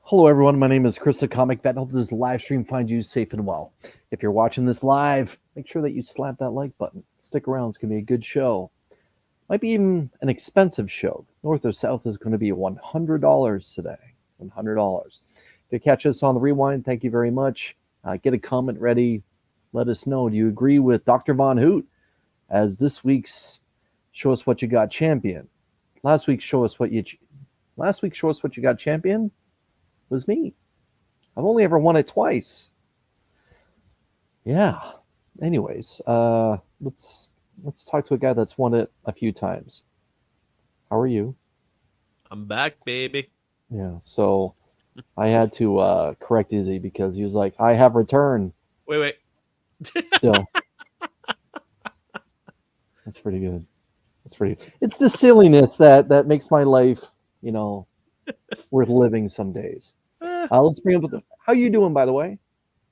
Hello, everyone. My name is Chris, the Comic Vet. I hope this live stream finds you safe and well. If you're watching this live, make sure that you slap that like button. Stick around. It's going to be a good show. Might be even an expensive show. North or South is going to be $100 today. $100. If you catch us on the rewind, thank you very much. Get a comment ready. Let us know. Do you agree with Dr. Von Hoot as this week's Show Us What You Got champion? Last week's Show Us What You Got champion was me. I've only ever won it twice. Yeah. Anyways, let's talk to a guy that's won it a few times. How are you? I'm back, baby. Yeah. So I had to correct Izzy because he was like, "I have returned." Wait. Still, that's pretty good. It's the silliness that makes my life, worth living some days. Let's bring up how you doing, by the way?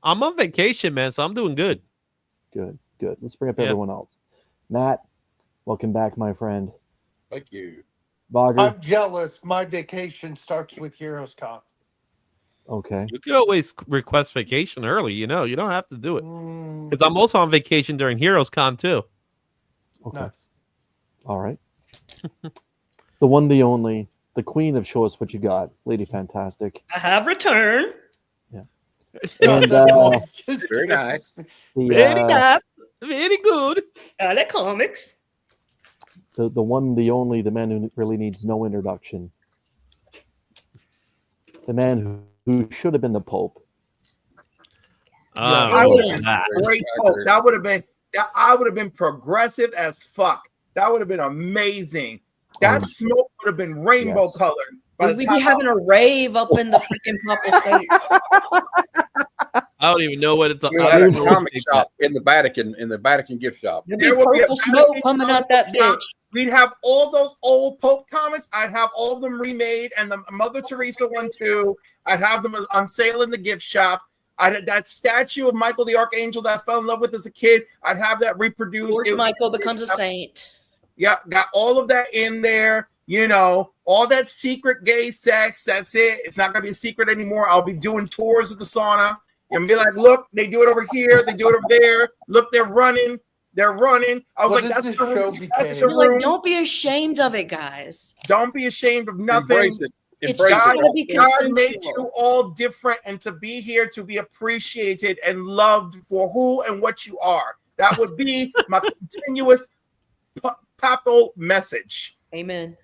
I'm on vacation, man, so I'm doing good. Good. Let's bring up everyone else. Matt, welcome back, my friend. Thank you. Bogger. I'm jealous. My vacation starts with HeroesCon. Okay. You could always request vacation early, you don't have to do it. Because I'm also on vacation during HeroesCon too. Okay. Nice. All right. The one, the only, the queen of Show Us What You Got, Lady Fantastic. I have returned. Yeah. And, Very nice. Very nice. Very good. I like comics. The one, the only, the man who really needs no introduction. The man who should have been the Pope. Great Pope. That would have been. I would have been progressive as fuck. That would have been amazing. That smoke would have been rainbow colored. We'd be having a rave up in the freaking Papal States. I don't even know what it's At a comic shop in the Vatican gift shop. There would be purple smoke coming out that bitch. We'd have all those old Pope comics. I'd have all of them remade, and the Mother Teresa one too. I'd have them on sale in the gift shop. That statue of Michael the Archangel that I fell in love with as a kid, I'd have that reproduced. George Michael becomes a saint. Yeah, got all of that in there. All that secret gay sex. That's it. It's not going to be a secret anymore. I'll be doing tours of the sauna and be like, look, they do it over here. They do it over there. Look, they're running. I was like, that's the room. Like, don't be ashamed of it, guys. Don't be ashamed of nothing. Embrace it. It's just going to be God made you all different, and to be here to be appreciated and loved for who and what you are. That would be my continuous papal message. Amen.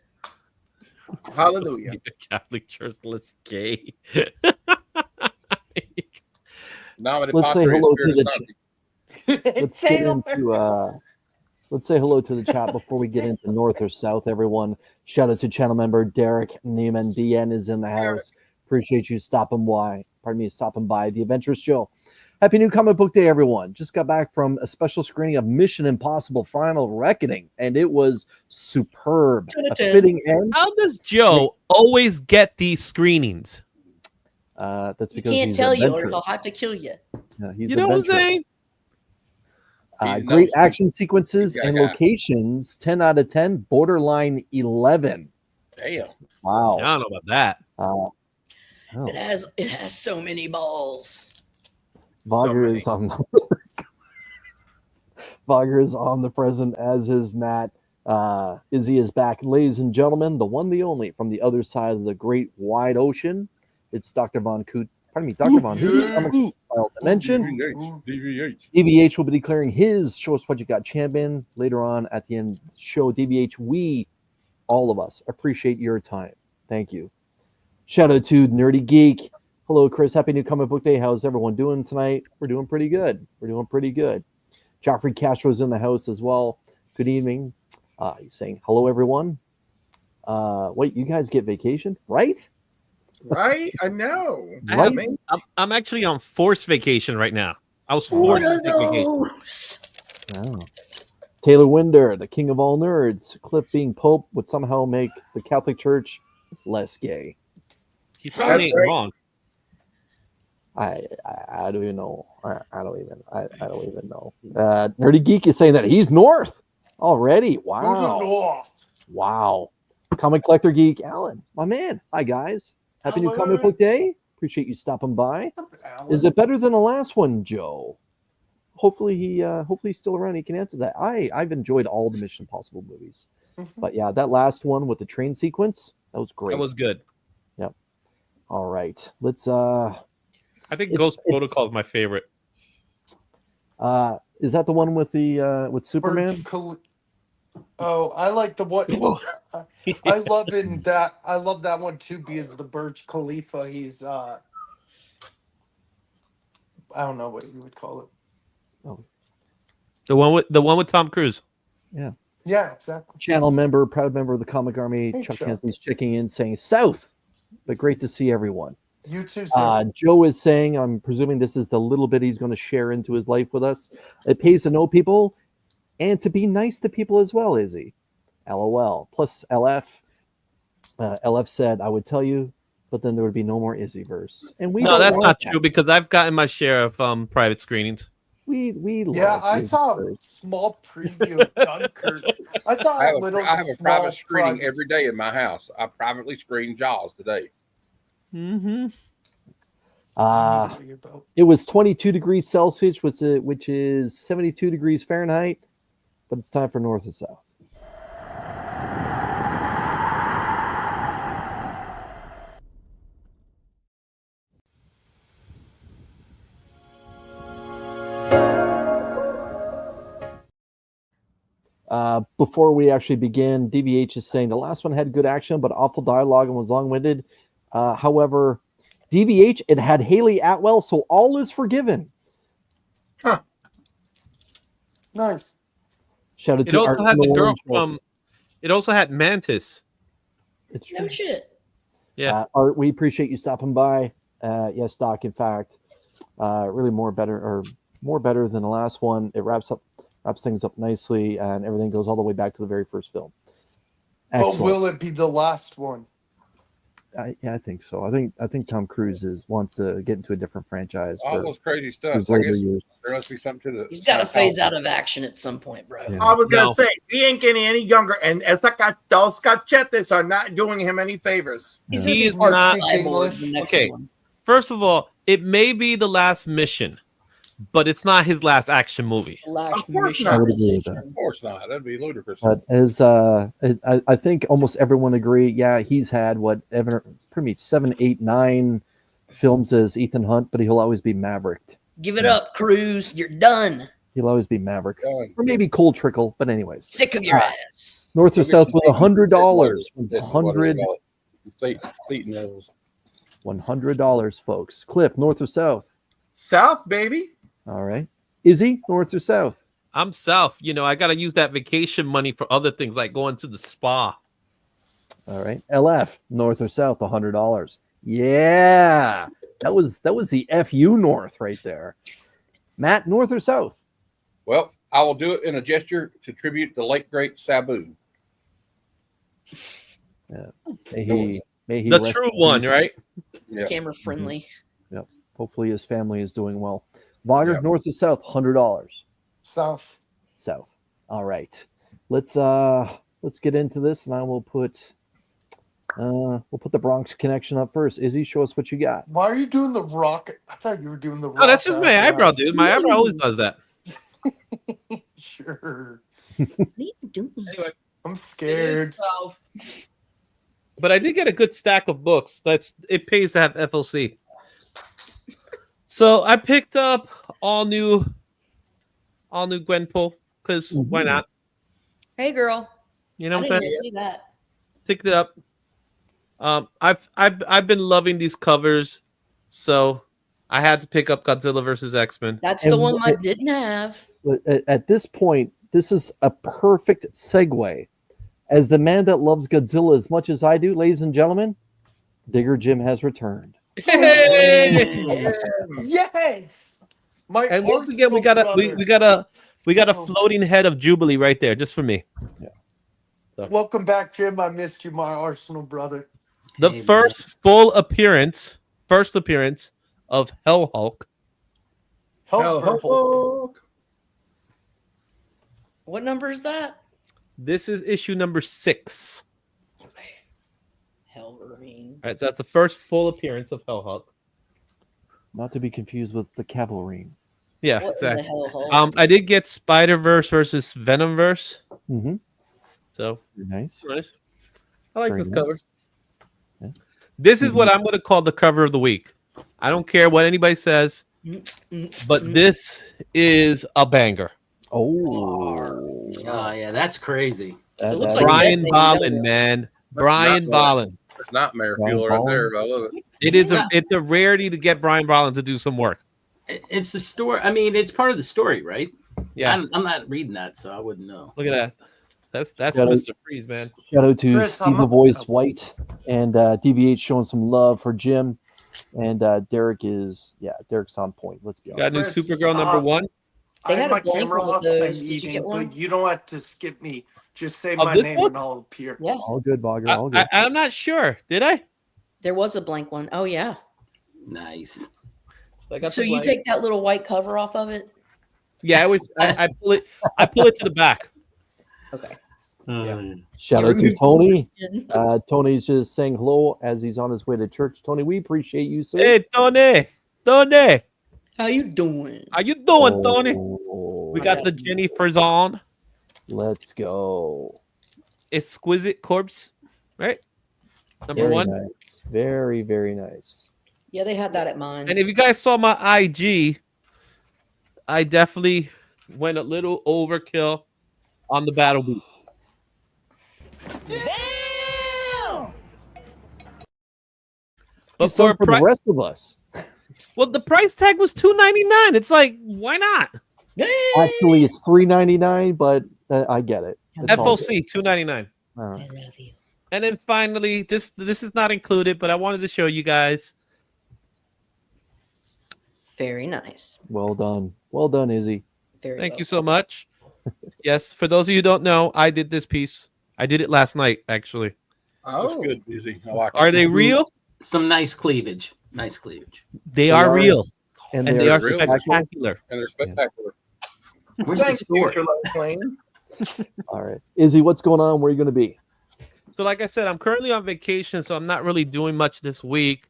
Hallelujah. The Catholic Church lists gay. Let's say hello to the Let's say hello to the chat before we get into North or South, everyone. Shout out to channel member Derek Neiman. DN is in the house. Appreciate you stopping by the Adventurous Joe. Happy New Comic Book Day, everyone. Just got back from a special screening of Mission Impossible Final Reckoning, and it was superb. A fitting end. How does Joe always get these screenings? That's He because can't he's tell you, or adventurous. he'll have to kill you. Yeah, he's You know what I'm adventurous. saying? Great action sequences and locations. 10 out of 10. Borderline 11. Damn. Wow. I don't know about that. Oh. It has so many balls. Vogger is on the present, as is Matt. Izzy is back. Ladies and gentlemen, the one, the only, from the other side of the great wide ocean. It's Dr. Von Hoot. Dr. Von Hoot. Dimension. DVH will be declaring his Show Us What You Got champion later on at the end of the show. DVH, we, all of us, appreciate your time. Thank you. Shout out to Nerdy Geek. Hello, Chris. Happy New Comic Book Day. How's everyone doing tonight? We're doing pretty good. Joffrey Castro's in the house as well. Good evening. He's saying, hello, everyone. Wait, you guys get vacation? Right? Right? I know. I'm actually on forced vacation right now. I was forced to take vacation. Oh. Taylor Winder, the king of all nerds. Cliff being Pope would somehow make the Catholic Church less gay. He probably ain't wrong. I don't even know. I don't even know. Nerdy Geek is saying that he's north already. Wow. Wow. Comic Collector Geek Alan, my man. Hi guys. Happy New Comic Book Day. Appreciate you stopping by. Alan. Is it better than the last one, Joe? Hopefully he's still around. He can answer that. I've enjoyed all the Mission Impossible movies, but yeah, that last one with the train sequence, that was great. That was good. Yep. All right, let's. I think Ghost Protocol is my favorite. Is that the one with the with Superman? Oh, I like the one. I love that one too because the Burj Khalifa. He's I don't know what you would call it. Oh, The one with Tom Cruise. yeah. Yeah, exactly. Channel member, proud member of the Comic Army, Hey, Chuck Chuck. Hansen's checking in, saying South, but great to see everyone. You too, sir. Joe is saying, I'm presuming this is the little bit he's going to share into his life with us. It pays to know people and to be nice to people as well, Izzy. LOL. Plus LF. LF said, I would tell you, but then there would be no more Izzy verse. And we No, don't that's want not that. true because I've gotten my share of private screenings. We Yeah, love I Izzy saw a verse. small preview of Dunkirk. I saw I a have little. I have a small private screening private- every day in my house. I privately screen Jaws today. Mm-hmm. Immediately about- It was 22 degrees Celsius, which is 72 degrees Fahrenheit, but it's time for North and South. Before we actually begin, DVH is saying the last one had good action, but awful dialogue and was long-winded. However, DVH, it had Haley Atwell, so all is forgiven. Nice. Shout out It to also Art had the girl Nolan. from. It also had Mantis. It's true. No shit. Yeah. Art, we appreciate you stopping by. Yes, Doc. In fact, really more better than the last one. It wraps things up nicely, and everything goes all the way back to the very first film. But Excellent. will it be the last one? Yeah, I think so. I think Tom Cruise wants to get into a different franchise. All for those crazy his stuff. I later guess years. there must be something to the. He's got to phase out of action at some point, bro. Yeah. I was gonna No. say he ain't getting any younger, and those cachetes are not doing him any favors. He's Yeah. gonna He be is part not- cyborg English. the next Okay. one. First of all, it may be the last mission, but it's not his last action movie. Last Of course mission not. I would agree with that. position. Of course not. That'd be ludicrous. But as I think almost everyone agree, yeah, he's had pretty 7, 8, 9 films as Ethan Hunt, but he'll always be Maverick. Give it up, Cruz. You're done. He'll always be Maverick, Done. or maybe Cold Trickle. But anyways, Sick of your ass. North or South with $100. That's what they're called. Feet nose. $100, folks. Cliff, North or South? South, baby. All right. Izzy, North or South? I'm South. I got to use that vacation money for other things like going to the spa. All right. LF, North or South? $100. Yeah, that was the FU North right there. Matt, North or South? Well, I will do it in a gesture to tribute the late great Sabu. May he The rest true in one, peace. right? Yeah. Camera friendly. Hopefully his family is doing well. Wagner, Yep. North or South? $100. South. South. All right. Let's get into this, and I will put the Bronx connection up first. Izzy, show us what you got. Why are you doing the rock? I thought you were doing the rock. No, that's just my eyebrow, dude. My eyebrow always does that. Sure. What are you doing? Anyway, I'm scared. but I did get a good stack of books. It pays to have FLC. So I picked up all new Gwenpool because why not? Hey, girl. You know I what I'm didn't saying? see that. Picked it up. I've been loving these covers, so I had to pick up Godzilla versus X-Men. That's And the one I what- didn't have. At this point, this is a perfect segue. As the man that loves Godzilla as much as I do, ladies and gentlemen, Digger Jim has returned. Hey! Yes. My And once again, we got a floating head of Jubilee right there, just for me. Welcome back, Jim. I missed you, my Arsenal brother. The Hey, first appearance of Hell Hulk. Help for Hulk. What number is that? This is issue number 6. Hell Marine. All right, so that's the first full appearance of Hell Hulk. Not to be confused with the cavalry. Yeah, What in the exactly. hell, Hulk? I did get Spider-Verse versus Venomverse. Mm-hmm. So Nice. nice. I like Very this nice. cover. Yeah. This is what I'm going to call the cover of the week. I don't care what anybody says, but this is a banger. Oh, Oh yeah, that's crazy. It looks like Brian Jet Bolland, Baby man. That's Brian not bad. Bolland. That's nightmare Brian fuel right Bolland. there. I love it. It's a rarity to get Brian Bolland to do some work. It's the story. I mean, it's part of the story, right? Yeah, I'm not reading that, so I wouldn't know. look at that. That's Shout out- Mr. Freeze, man. shout out to Chris, Steve the Voice White and DVH showing some love for Jim. And Derek's on point. Let's be honest. Got new Chris, Supergirl number one. They I have had a my blank camera one with off. those. I'm Did you eating, get one? but you don't have to skip me. Just say Of my this name book? and I'll appear. Yeah, All good, Bogger. All good. I'm not sure. Did I? there was a blank one. Oh yeah. Nice. I got So the you blank. take that little white cover off of it? Yeah, I pull it. I pull it to the back. Okay. Shout out to You're- Tony. Tony's just saying hello as he's on his way to church. Tony, we appreciate you, sir. Hey, Tony. Tony. How you doing? How you doing, Tony? Oh, We got the Jennifer's on. Let's go. Exquisite Corpse, right? Number Very one. nice. Very, very nice. Yeah, they had that at mine. And if you guys saw my IG, I definitely went a little overkill on the battle beat. But For the rest of us. well, the price tag was $2.99. It's like, why not? Actually, it's $3.99, but I get it. It's all good. FOC $2.99. All right. I love you. And then finally, this is not included, but I wanted to show you guys. Very nice. Well done. Well done, Izzy. Very Thank well. you so much. Yes, for those of you who don't know, I did this piece. I did it last night, actually. That's Oh, good, Busy. I like it. Are they real? Some nice cleavage. Nice cleavage. They are real, And and they are real. spectacular. And they're spectacular. Where's the thanks, store? future Lois Lane. All right. Izzy, what's going on? Where are you going to be? So, like I said, I'm currently on vacation, so I'm not really doing much this week.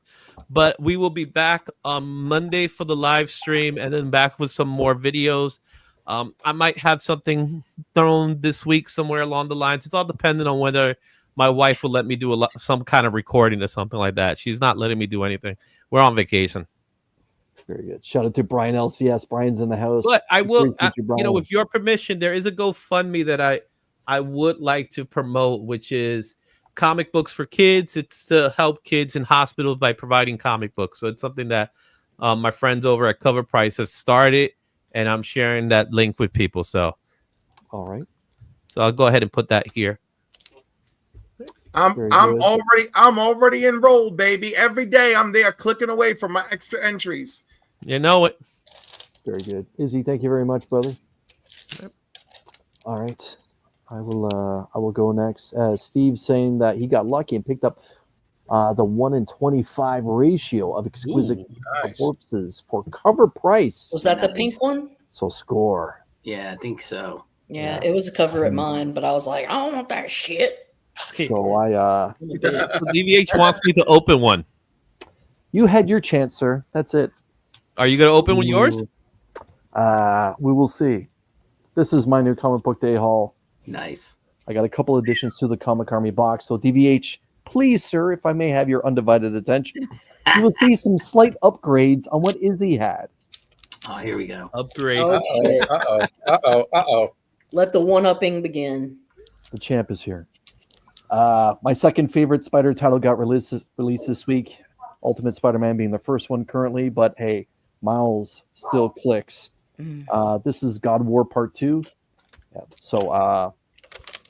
But we will be back on Monday for the live stream, and then back with some more videos. I might have something thrown this week somewhere along the lines. It's all dependent on whether my wife will let me do some kind of recording or something like that. She's not letting me do anything. We're on vacation. Very good. Shout out to Brian LCS. Brian's in the house. But I will, Appreciate you, Brian. with your permission, there is a GoFundMe that I would like to promote, which is comic books for kids. It's to help kids in hospitals by providing comic books. So it's something that my friends over at Cover Price have started, and I'm sharing that link with people. So All right. I'll go ahead and put that here. I'm Very good. I'm already enrolled, baby. Every day I'm there clicking away from my extra entries. You know it. Very good. Izzy, thank you very much, brother. All right. I will go next. Steve's saying that he got lucky and picked up the 1 in 25 ratio of exquisite Nice. corpses for cover price. Was that the pink one? So score. Yeah, I think so. Yeah, it was a cover at mine, but I was like, I don't want that shit. So I So DVH wants me to open one. you had your chance, sir. That's it. Are you going to open with yours? We will see. This is my new comic book day haul. Nice. I got a couple additions to the Comic Army box. So DVH, please, sir, if I may have your undivided attention, you will see some slight upgrades on what Izzy had. Oh, here we go. Upgrade. Oh, shit. Uh-oh. Let the one-upping begin. The champ is here. My second favorite Spider title got released this week. Ultimate Spider-Man being the first one currently, but hey, Miles still clicks. This is God War Part 2. Yeah, so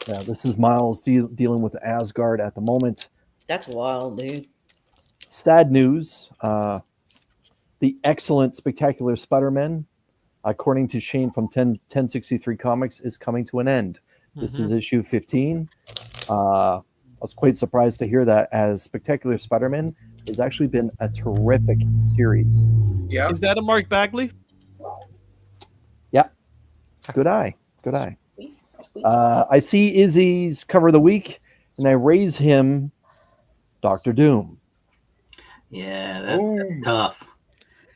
this is Miles dealing with Asgard at the moment. That's wild, dude. Sad news. The excellent Spectacular Spider-Man, according to Shane from 1063 Comics, is coming to an end. This is issue 15. I was quite surprised to hear that, as Spectacular Spider-Man has actually been a terrific series. Yeah. Is that a Mark Bagley? Yeah. Good eye. Good eye. I see Izzy's cover of the week, and I raise him Dr. Doom. Yeah, that's tough.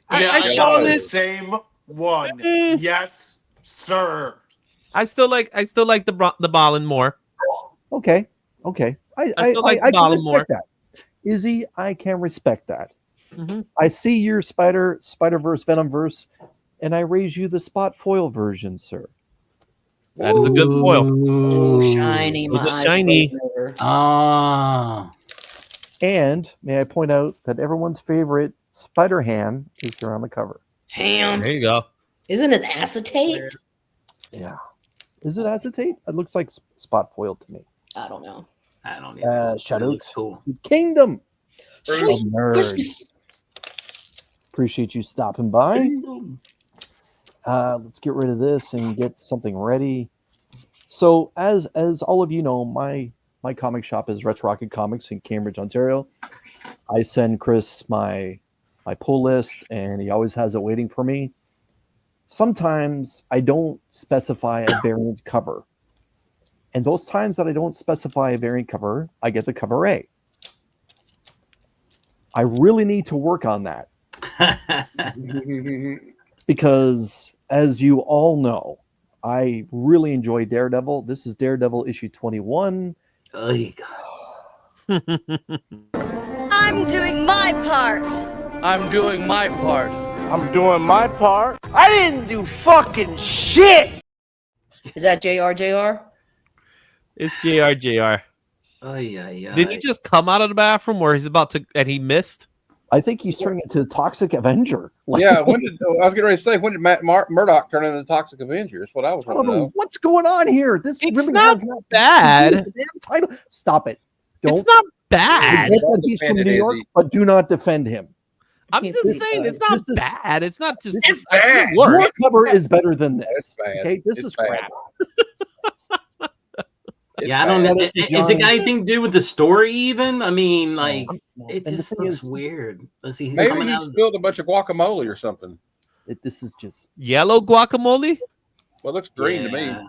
I saw this. Same one. Eh. Yes, sir. I still like the Balin more. Okay. I still like the I can Balin respect more. that. Izzy, I can respect that. Mm-hmm. I see your Spider-Verse, Venomverse, and I raise you the spot foil version, sir. That is a good foil. Oh, shiny. Was My it eyes shiny? glazing over. Ah. And may I point out that everyone's favorite Spider-Ham is here on the cover. Ham. There you go. Isn't it acetate? Yeah. Is it acetate? It looks like spot foil to me. I don't know. I don't even. Shout It out looks cool. to Kingdom Sweet of Nerds. Christmas. Appreciate you stopping by. Let's get rid of this and get something ready. So, as all of you know, my comic shop is Retro Rocket Comics in Cambridge, Ontario. I send Chris my pull list, and he always has it waiting for me. Sometimes I don't specify a variant cover, and those times that I don't specify a variant cover, I get the cover A. I really need to work on that because, as you all know, I really enjoy Daredevil. This is Daredevil issue 21. Oh, I'm doing my part. I'm doing my part. I'm doing my part. I didn't do fucking shit. Is that JR? It's JR. Oh, yeah. Did he just come out of the bathroom where he's about to and he missed? I think he's turning into a Toxic Avenger. Yeah, I was getting ready to say, when did Matt Murdock turn into the Toxic Avenger? That's what I was I want don't to know know. what's going on here. This It's really not has bad. to do with the damn title. Stop it. Don't. It's not bad. Admit that he's from Defend New it, York, Izzy. but do not defend him. I'm just saying it's not This is- bad. It's not just It's bad. Worse. Your cover is better than this. It's bad. Okay, this It's is bad. crap. It's Yeah, I don't know. bad. Is it got anything to do with the story even? I mean, like, it And the just thing looks is, weird. Let's see. He's Maybe coming he out. spilled a bunch of guacamole or something. This is just. Yellow guacamole? Well, it looks green to me. Yeah.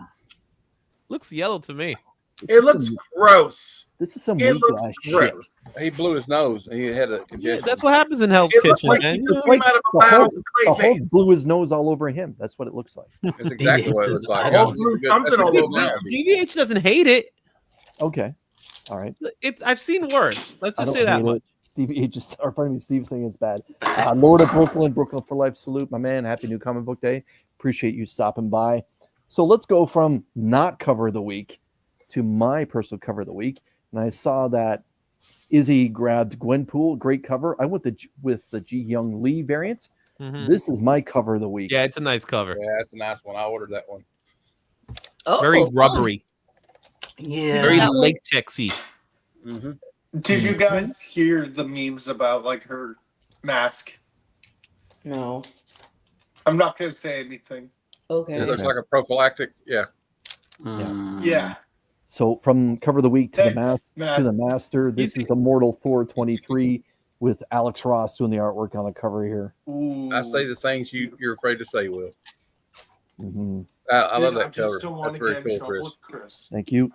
Looks yellow to me. This It is looks some- gross. This is some It weak looks ass gross. shit. He blew his nose. He had a Yeah, congestion. that's what happens in Hell's It looks Kitchen, like man. he You know? just came out of a The lab Hulk, with the clay Hulk face. blew his nose all over him. That's what it looks like. That's exactly what it looks like. I That's don't- a good- Something that's a all good over analogy. DVH doesn't hate it. Okay. All right. I've seen worse. Let's I just don't say that hate much. it. Steve just, or pardon me, Steve saying it's bad. Lord of Brooklyn for life. Salute, my man. Happy New Comic Book Day. Appreciate you stopping by. So let's go from not cover of the week to my personal cover of the week. And I saw that Izzy grabbed Gwenpool, great cover. I went with the Ji Young Lee variant. Mhm. This is my cover of the week. Yeah, it's a nice cover. Yeah, that's a nice one. I ordered that one. Oh, Very fun. rubbery. Yeah. Very That one- latexy. Mm-hmm. Did you guys hear the memes about like her mask? No. I'm not gonna say anything. Okay. It looks like a prophylactic. Yeah. Mm. Yeah. So from cover of the week to Thanks, Matt. the master, this is Immortal Thor 23 with Alex Ross doing the artwork on the cover here. Ooh. I say the things you're afraid to say, Will. hmm I love Dude, that just cover. don't want That's to very get in cool, trouble Chris. with Chris. Thank you.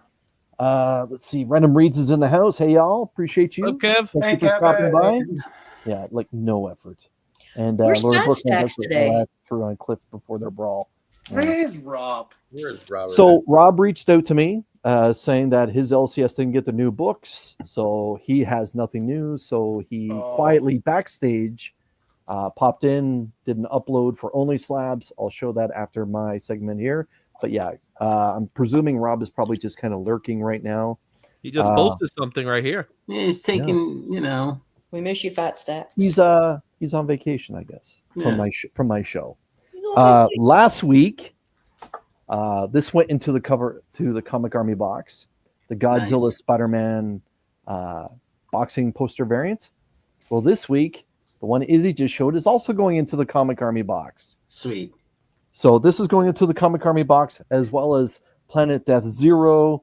Let's see. Random Reads is in the house. Hey y'all, appreciate you. What's up, Kev? Thank Hey, you for Kevin. stopping by. Yeah, like no effort. And Where's Laura Fat Brooklyn Stacks that's today? what I threw on Cliff before their brawl. Where is Rob? Where's Robert? So Rob reached out to me saying that his LCS didn't get the new books, so he has nothing new. So he quietly backstage popped in, did an upload for Only Slabs. I'll show that after my segment here. But yeah, I'm presuming Rob is probably just kind of lurking right now. He just posted something right here. Yeah, he's taking, you know. We miss you, Fat Stacks. He's on vacation, I guess, from Yeah. my show. Last week, this went into the Comic Army box, the Godzilla Nice. Spider-Man boxing poster variant. Well, this week, the one Izzy just showed is also going into the Comic Army box. Sweet. So this is going into the Comic Army box, as well as Planet Death Zero,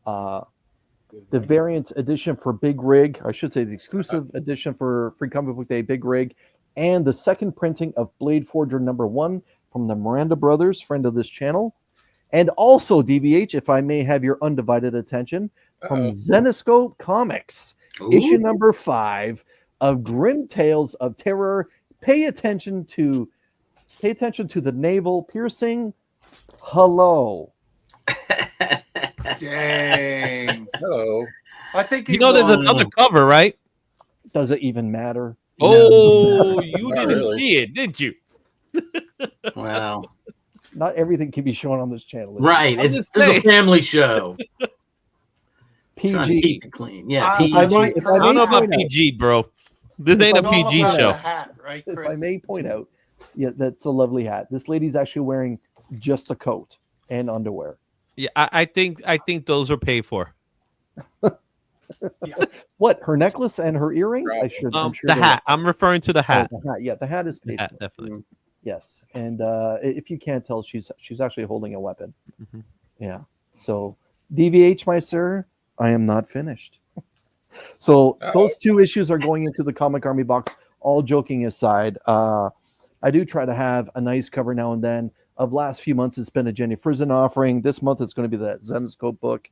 the variant edition for Big Rig, I should say the exclusive edition for Free Comic Book Day Big Rig, and the second printing of Blade Forger #1 from the Miranda Brothers, friend of this channel. And also, DVH, if I may have your undivided attention, from Zenescope Comics, issue number 5 of Grim Tales of Terror, pay attention to the navel piercing. Hello. Dang. Hello. I think You know, there's another cover, right? Does it even matter? Oh, you Not didn't really. see it, did you? Wow. Not everything can be shown on this channel. Right. I'm It's just a saying. family show. Trying to PG. keep it clean. Yeah, I PG. like If her I I don't know may about point out- PG, bro. This If ain't I a It's all PG about show. the hat, right, If I Chris? may point out, yeah, that's a lovely hat. This lady's actually wearing just a coat and underwear. Yeah, I think those are paid for. What? Her necklace and her earrings? I'm sure. The they- hat. I'm referring to the hat. Oh, the hat. Yeah, the hat is The paid hat, for. definitely. Yes, and if you can't tell, she's actually holding a weapon. Mhm. Yeah. So DVH, my sir, I am not finished. So those two issues are going into the Comic Army box. All joking aside, I do try to have a nice cover now and then. Of last few months, it's been a Jenny Frison offering. This month, it's going to be that Zenoscope book.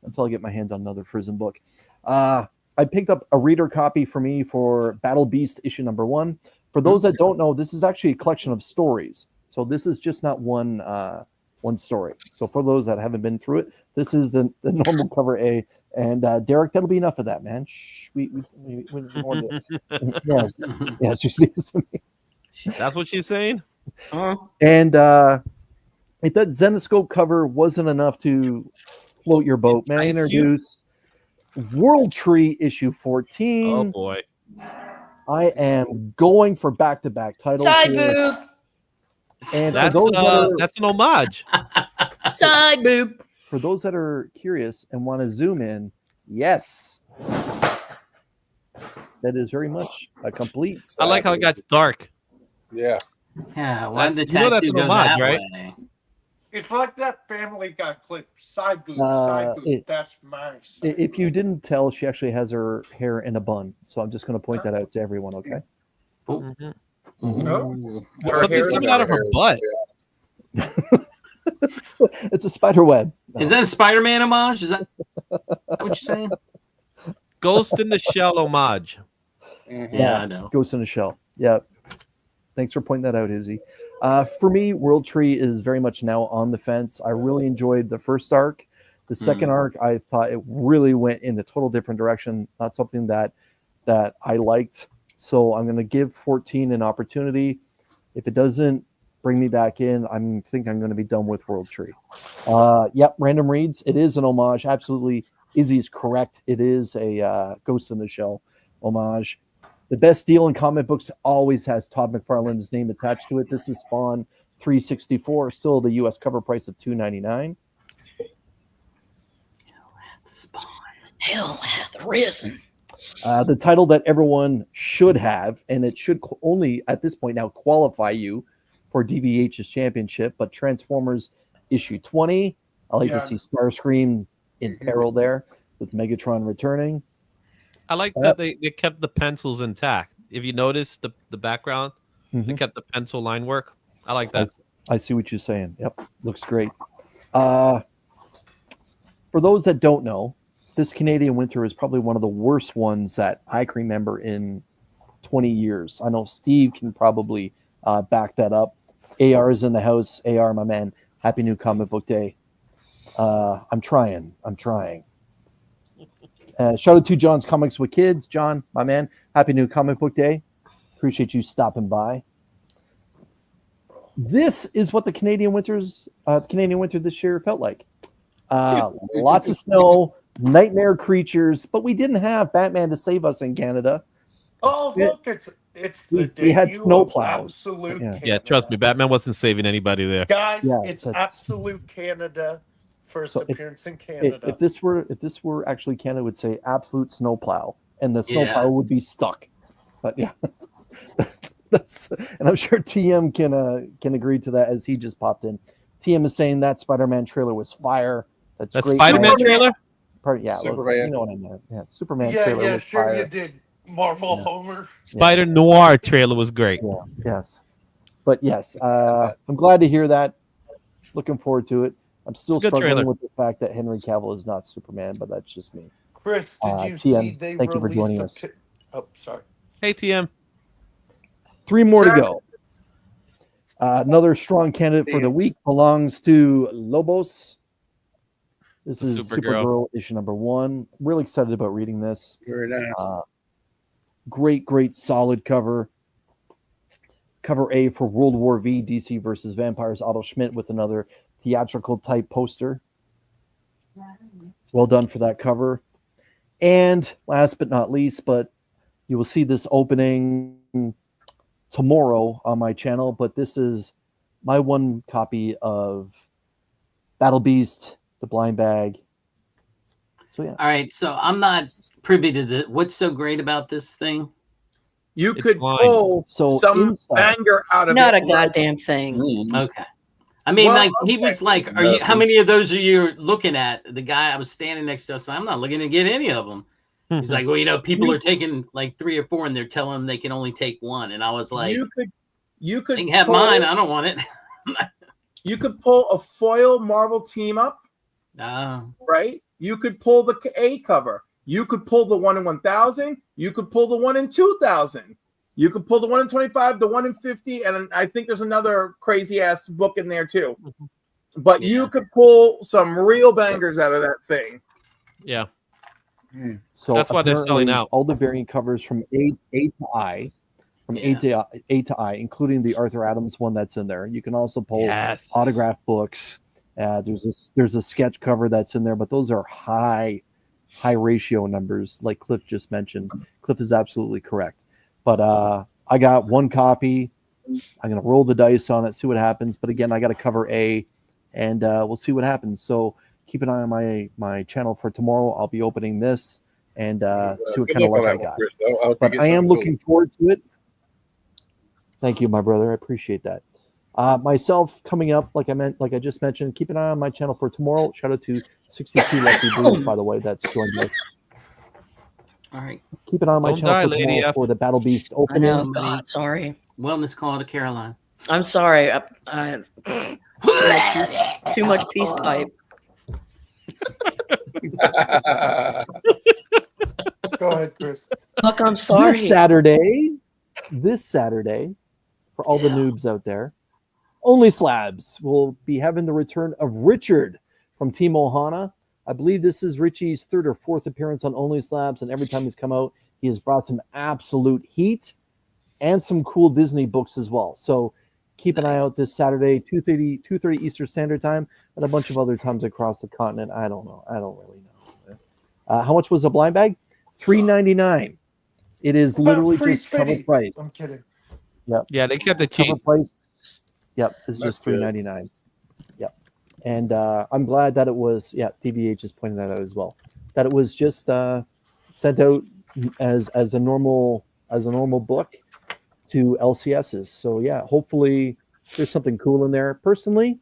Until I get my hands on another Frison book, I picked up a reader copy for me for Battle Beast issue number 1. For those that don't know, this is actually a collection of stories. So this is just not one story. So for those that haven't been through it, this is the normal cover A. And Derek, that'll be enough of that, man. Shh, we yes, she speaks to me. That's what she's saying. And if that Zenoscope cover wasn't enough to float your boat, may I Entice you? introduce World Tree issue 14. Oh boy. I am going for back-to-back titles Side here. boob. And for That's those that are that's an homage. Side boob. for those that are curious and want to zoom in, yes, that is very much a complete. I like how it got dark. Yeah. Yeah, why That's- did the you know that's tattoo an go homage, that right? way? It's like that Family Guy clip. Side boob, Uh, side boob. it- That's my side If you didn't tell, she actually has her hair in a bun. So I'm just going to point that out to everyone. Okay. Mhm. Ooh. Something's coming out of her butt. It's a spider web. Is that a Spider-Man homage? Is that what you're saying? Ghost in the Shell homage. Yeah, I know. Ghost in a Shell. Yeah. Thanks for pointing that out, Izzy. For me, World Tree is very much now on the fence. I really enjoyed the first arc. The second arc, I thought it really went in a total different direction. Not something that I liked. So I'm going to give 14 an opportunity. If it doesn't bring me back in, I think I'm going to be done with World Tree. Yep, random reads. It is an homage. Absolutely. Izzy is correct. It is a Ghost in the Shell homage. The best deal in comic books always has Todd McFarlane's name attached to it. This is Spawn 364, still the U.S. cover price of $2.99. Hell hath risen. The title that everyone should have, and it should only at this point now qualify you for DVH's championship, but Transformers issue 20. I like to see Starscream in peril there with Megatron returning. I like that they kept the pencils intact. If you notice the background, they kept the pencil line work. I like that. I see what you're saying. Yep, looks great. For those that don't know, this Canadian winter is probably one of the worst ones that I can remember in 20 years. I know Steve can probably back that up. AR is in the house. AR, my man. Happy New Comic Book Day. I'm trying. Shout out to John's Comics with Kids. John, my man. Happy New Comic Book Day. Appreciate you stopping by. This is what the Canadian winter this year felt like. Lots of snow, nightmare creatures, but we didn't have Batman to save us in Canada. Oh, look, it's the we had debut snow of plows. Absolute Yeah. Canada. Yeah, trust me, Batman wasn't saving anybody there. Guys, Yeah, it's that's- Absolute Canada. First So appearance in Canada. If this were actually Canada, it would say absolute snowplow, and the snowplow would be stuck. But yeah, and I'm sure TM can agree to that as he just popped in. TM is saying that Spider-Man trailer was fire. That's great. Spider-Man trailer. Yeah, Superman. you know what I meant. Yeah, Superman yeah, trailer yeah, was sure fire. you did. Marvel Homer. Spider Noir trailer was great. Yeah, yes, but yes, I'm glad to hear that. Looking forward to it. I'm still It's a good struggling trailer. with the fact that Henry Cavill is not Superman, but that's just me. Chris, did you TM, see they thank you for released joining a us. oh, sorry. Hey TM. 3 more to go. Another strong candidate for the week belongs to Lobos. This is Supergirl issue number 1. Really excited about reading this. Very nice. Great, solid cover. Cover A for World War V, DC versus Vampires, Otto Schmidt with another theatrical type poster. Well done for that cover. And last but not least, but you will see this opening tomorrow on my channel, but this is my 1 copy of Battle Beast, the Blind Bag. So yeah. All right, so I'm not privy to the what's so great about this thing. You could pull some banger out of Not it. a goddamn thing. Okay. I mean, like he was like, "Are you? How many of those are you looking at?" The guy I was standing next to, I'm not looking to get any of them. He's like, "Well, you know, people are taking like 3 or 4, and they're telling them they can only take 1." And I was like, "You could they can have mine. I don't want it." You could pull a foil Marvel team up, right? You could pull the A cover. You could pull the 1 in 1,000. You could pull the 1 in 2,000. You could pull the 1 in 25, the 1 in 50, and I think there's another crazy ass book in there too. But you could pull some real bangers out of that thing. Yeah. So that's why they're selling out. All the variant covers from A to I, A to I, including the Arthur Adams one that's in there. You can also pull autograph books. There's a sketch cover that's in there, but those are high ratio numbers, like Cliff just mentioned. Cliff is absolutely correct. But I got 1 copy. I'm gonna roll the dice on it, see what happens. But again, I got to cover A, and we'll see what happens. So keep an eye on my channel for tomorrow. I'll be opening this and see what kind of luck I got. But I am looking forward to it. Thank you, my brother. I appreciate that. Myself coming up, like I just mentioned, keep an eye on my channel for tomorrow. Shout out to 62 Lucky Blues, by the way, that's joined us. All right. Keep an eye on my channel for tomorrow for the Battle Beast opening. I know, God, sorry. Wellness call to Caroline. I'm sorry. Too much peace pipe. Go ahead, Chris. Look, I'm sorry. This Saturday, for all the noobs out there, Only Slabs will be having the return of Richard from Team Ohana. I believe this is Richie's 3rd or 4th appearance on Only Slabs, and every time he's come out, he has brought some absolute heat and some cool Disney books as well. So keep an eye out this Saturday, 2:30 Eastern Standard Time, and a bunch of other times across the continent. I don't know. I don't really know. How much was a blind bag? $3.99. It is literally just cover price. I'm kidding. Yep. Yeah, they kept it cheap. Cover price. Yep, it's just $3.99. Yep. And I'm glad that it was. Yeah, DVH is pointing that out as well. That it was just sent out as a normal book to LCSs. So yeah, hopefully there's something cool in there. Personally,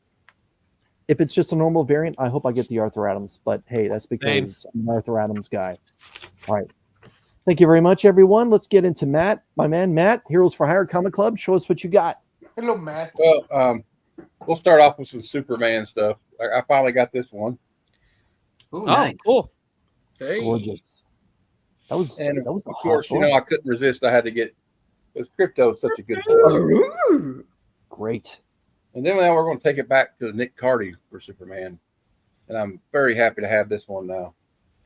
if it's just a normal variant, I hope I get the Arthur Adams. But hey, that's because I'm an Arthur Adams guy. All right. Thank you very much, everyone. Let's get into Matt. My man, Matt, Heroes for Hire Comic Club. Show us what you got. Hello, Matt. Well, we'll start off with some Superman stuff. I finally got this one. Ooh, nice. Cool. Hey. Gorgeous. That was of course, you know, I couldn't resist. I had to get because Crypto is such a good book. Great. And then now we're going to take it back to Nick Carty for Superman. And I'm very happy to have this one now.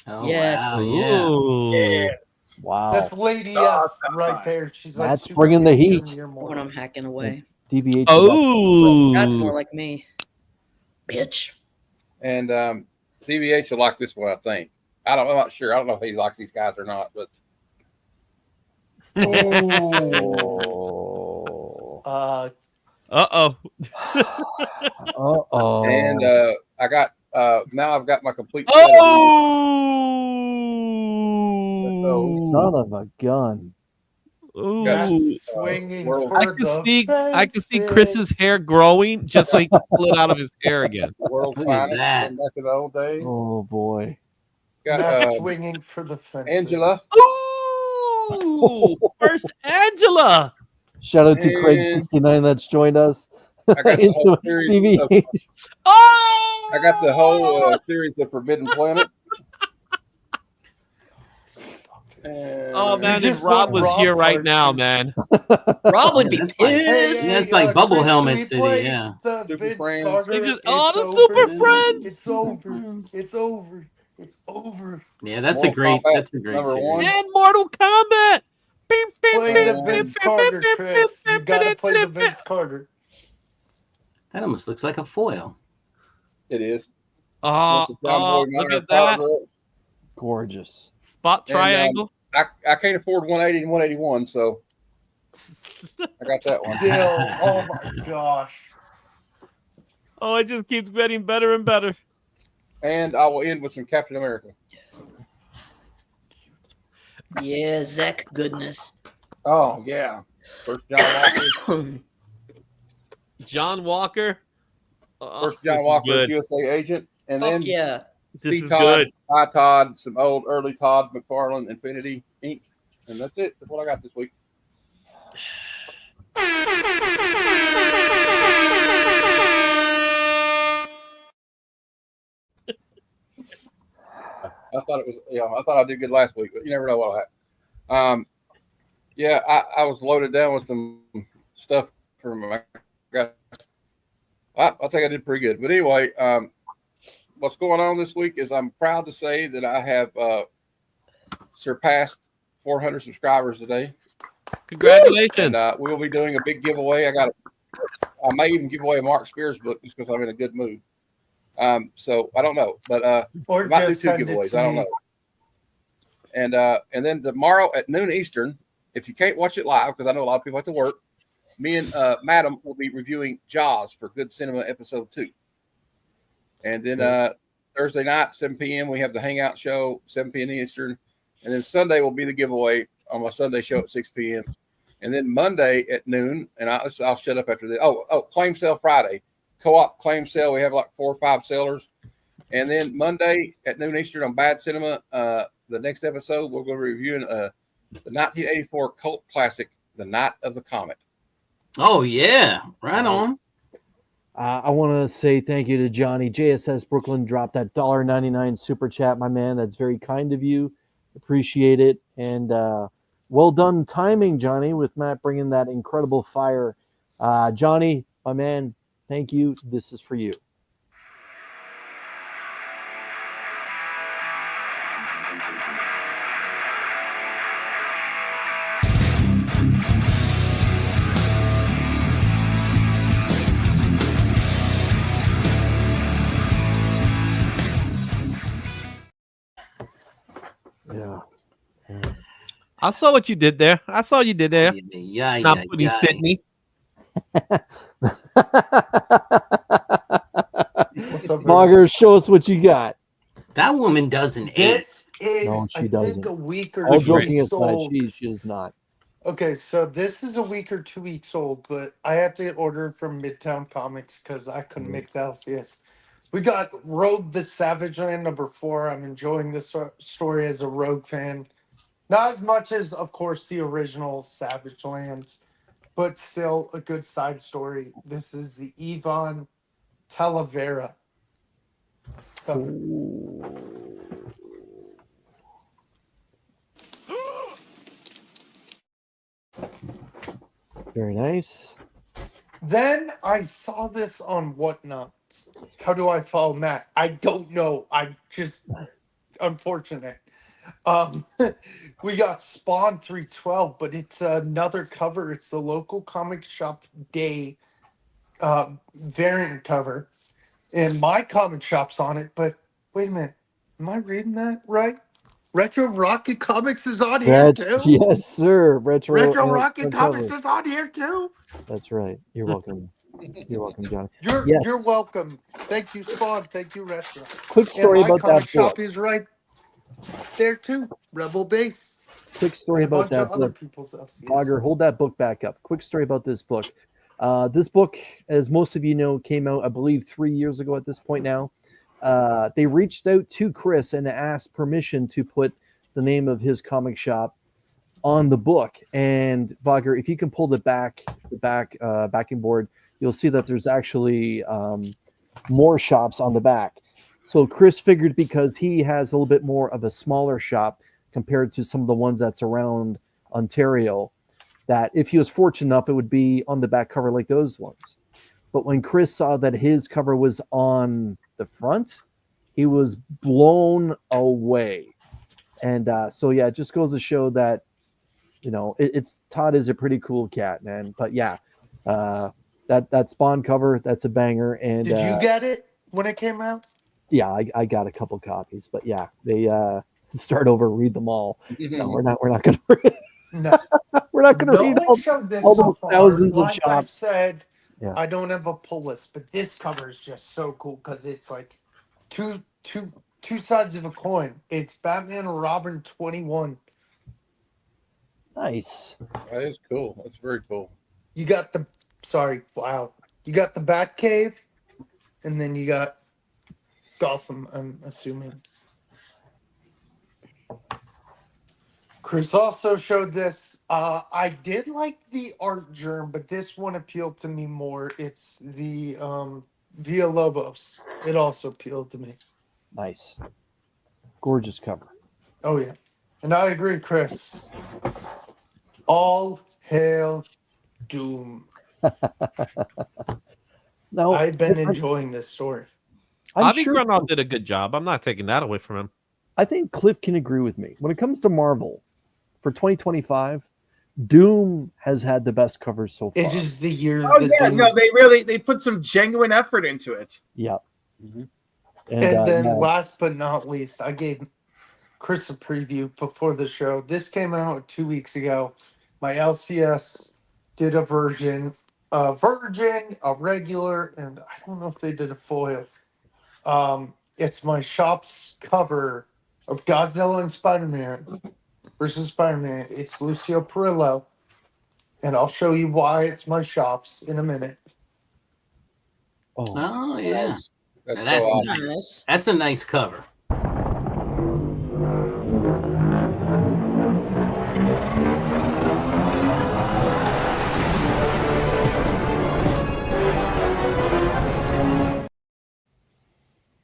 Oh, Yes. wow, Ooh. Yes. Wow. That's Lady F right there. She's like, That's bringing the heat. When I'm hacking away. DVH. Oh. That's more like me. Bitch. And DVH will like this one, I think. I'm not sure. I don't know if he likes these guys or not, but Uh-oh. Uh-oh. And I got now I've got my complete Son of a gun. Ooh. Swinging I can see Chris's hair growing just so he can pull it out of his hair again. World Look at Finest that. from back in the old days. Oh boy. Got swinging for the fences. Angela. Ooh, first Angela. Shout out to Craig69 that's joined us. I got the whole series of, Oh! I got the whole series of Forbidden Planet. Oh man, just if Rob want was here Rob's right heart now, too. man. Rob would be Yeah, that's like- pissed. Yeah, it's like bubble Chris, helmet can we city, play yeah. The Super Vince Friends. Carter. He just, It's the over. Super Friends. It's over. It's over. It's over. Yeah, that's Mortal Kombat a great number series. one. And Mortal Kombat. Beep, beep, Play beep, the beep, Vince beep, Carter, beep, Chris. beep, You gotta beep, play the beep, Vince Carter. That almost looks like a foil. It is. Oh, Once the John Boy look monitor at that. powers up. Gorgeous. Spot And, triangle. I can't afford 180 and 181, so I got that one. Still, oh my gosh. Oh, it just keeps getting better and better. And I will end with some Captain America. Yeah, Zach goodness. Oh yeah, first John Walker. John Walker. Oh, First this John is Walker as good. USA agent, and Fuck then yeah. This C. is Todd, good. I. Todd, some old early Todd McFarlane, Infinity Inc. And that's it. That's what I got this week. I thought it was, I thought I did good last week, but you never know what I had. Yeah, I was loaded down with some stuff from my. I think I did pretty good. But anyway, what's going on this week is I'm proud to say that I have surpassed 400 subscribers today. Congratulations. And we will be doing a big giveaway. I may even give away a Mark Spears book just because I'm in a good mood. So I don't know, but Or I might do just two send it giveaways. to I don't me. know. And then tomorrow at noon Eastern, if you can't watch it live, because I know a lot of people have to work, me and Madam will be reviewing Jaws for Good Cinema Episode 2. And then Thursday night, 7 p.m., we have the Hangout show, 7 p.m. Eastern. And then Sunday will be the giveaway on my Sunday show at 6 p.m. And then Monday at noon, and I'll shut up after this. Oh, claim sale Friday. Co-op claim sale. We have like 4 or 5 sellers. And then Monday at noon Eastern on Bad Cinema, the next episode, we're going to be reviewing the 1984 cult classic, The Night of the Comet. Oh yeah, right on. I want to say thank you to Johnny. JSS Brooklyn dropped that $1.99 super chat, my man. That's very kind of you. Appreciate it. And well done timing, Johnny, with Matt bringing that incredible fire. Johnny, my man, thank you. This is for you. Yeah. I saw what you did there. I saw you did there. Yeah, Not putting Sydney. Margaret, show us what you got. That woman doesn't age. This is, No, she I doesn't. think, a week or All 2 joking weeks aside, old. she is not. Okay, so this is a week or 2 weeks old, but I had to order from Midtown Comics because I couldn't make the LCS. We got Rogue the Savage Land #4. I'm enjoying this story as a Rogue fan. Not as much as, of course, the original Savage Lands, but still a good side story. This is the Yvonne Talavera cover. Very nice. Then I saw this on Whatnot. How do I follow Matt? I don't know. I just unfortunate. We got Spawn 312, but it's another cover. It's the local comic shop day variant cover. And my comic shop's on it, but wait a minute. Am I reading that right? Retro Rocket Comics is on here too? Yes, sir. Retro Rocket Comics cover. is on here too? That's right. You're welcome. You're welcome, John. You're welcome. Thank you, Spawn. Thank you, Retro. Quick story and my about comic that shop book. is right there too. Rebel Base. Quick story And a about bunch of that other book. people's LCS. Auger, hold that book back up. Quick story about this book. This book, as most of you know, came out, I believe, 3 years ago at this point now. They reached out to Chris and asked permission to put the name of his comic shop on the book. And Vogger, if you can pull the backing board, you'll see that there's actually more shops on the back. So Chris figured because he has a little bit more of a smaller shop compared to some of the ones that's around Ontario, that if he was fortunate enough, it would be on the back cover like those ones. But when Chris saw that his cover was on the front, he was blown away. And so, yeah, it just goes to show that, it's Todd is a pretty cool cat, man. But yeah, that Spawn cover, that's a banger. And did you get it when it came out? Yeah, I got a couple copies, but yeah, they start over, read them all. No, we're not going to read. No, we're not going to read all those thousands of like shops. I said, Yeah. I don't have a pull list, but this cover is just so cool because it's like two sides of a coin. It's Batman and Robin 21. Nice. That is cool. That's very cool. You got the You got the Batcave, and then you got Gotham, I'm assuming. Chris also showed this. I did like the art germ, but this one appealed to me more. It's the Villa Lobos. It also appealed to me. Nice. Gorgeous cover. Oh, yeah. And I agree, Chris. All hail Doom. No, I've been enjoying this story. Avi Granov did a good job. I'm not taking that away from him. I think Cliff can agree with me. When it comes to Marvel, for 2025, Doom has had the best covers so far. It is the year. Oh yeah, no, they put some genuine effort into it. Yeah. Mm-hmm. And then last but not least, I gave Chris a preview before the show. This came out 2 weeks ago. My LCS did a version, a Virgin, a regular, and I don't know if they did a foil. It's my shop's cover of Godzilla and Spider-Man versus Spider-Man. It's Lucio Perillo, and I'll show you why it's my shop's in a minute. Oh yeah, that's that's so nice. Nice. That's a nice cover.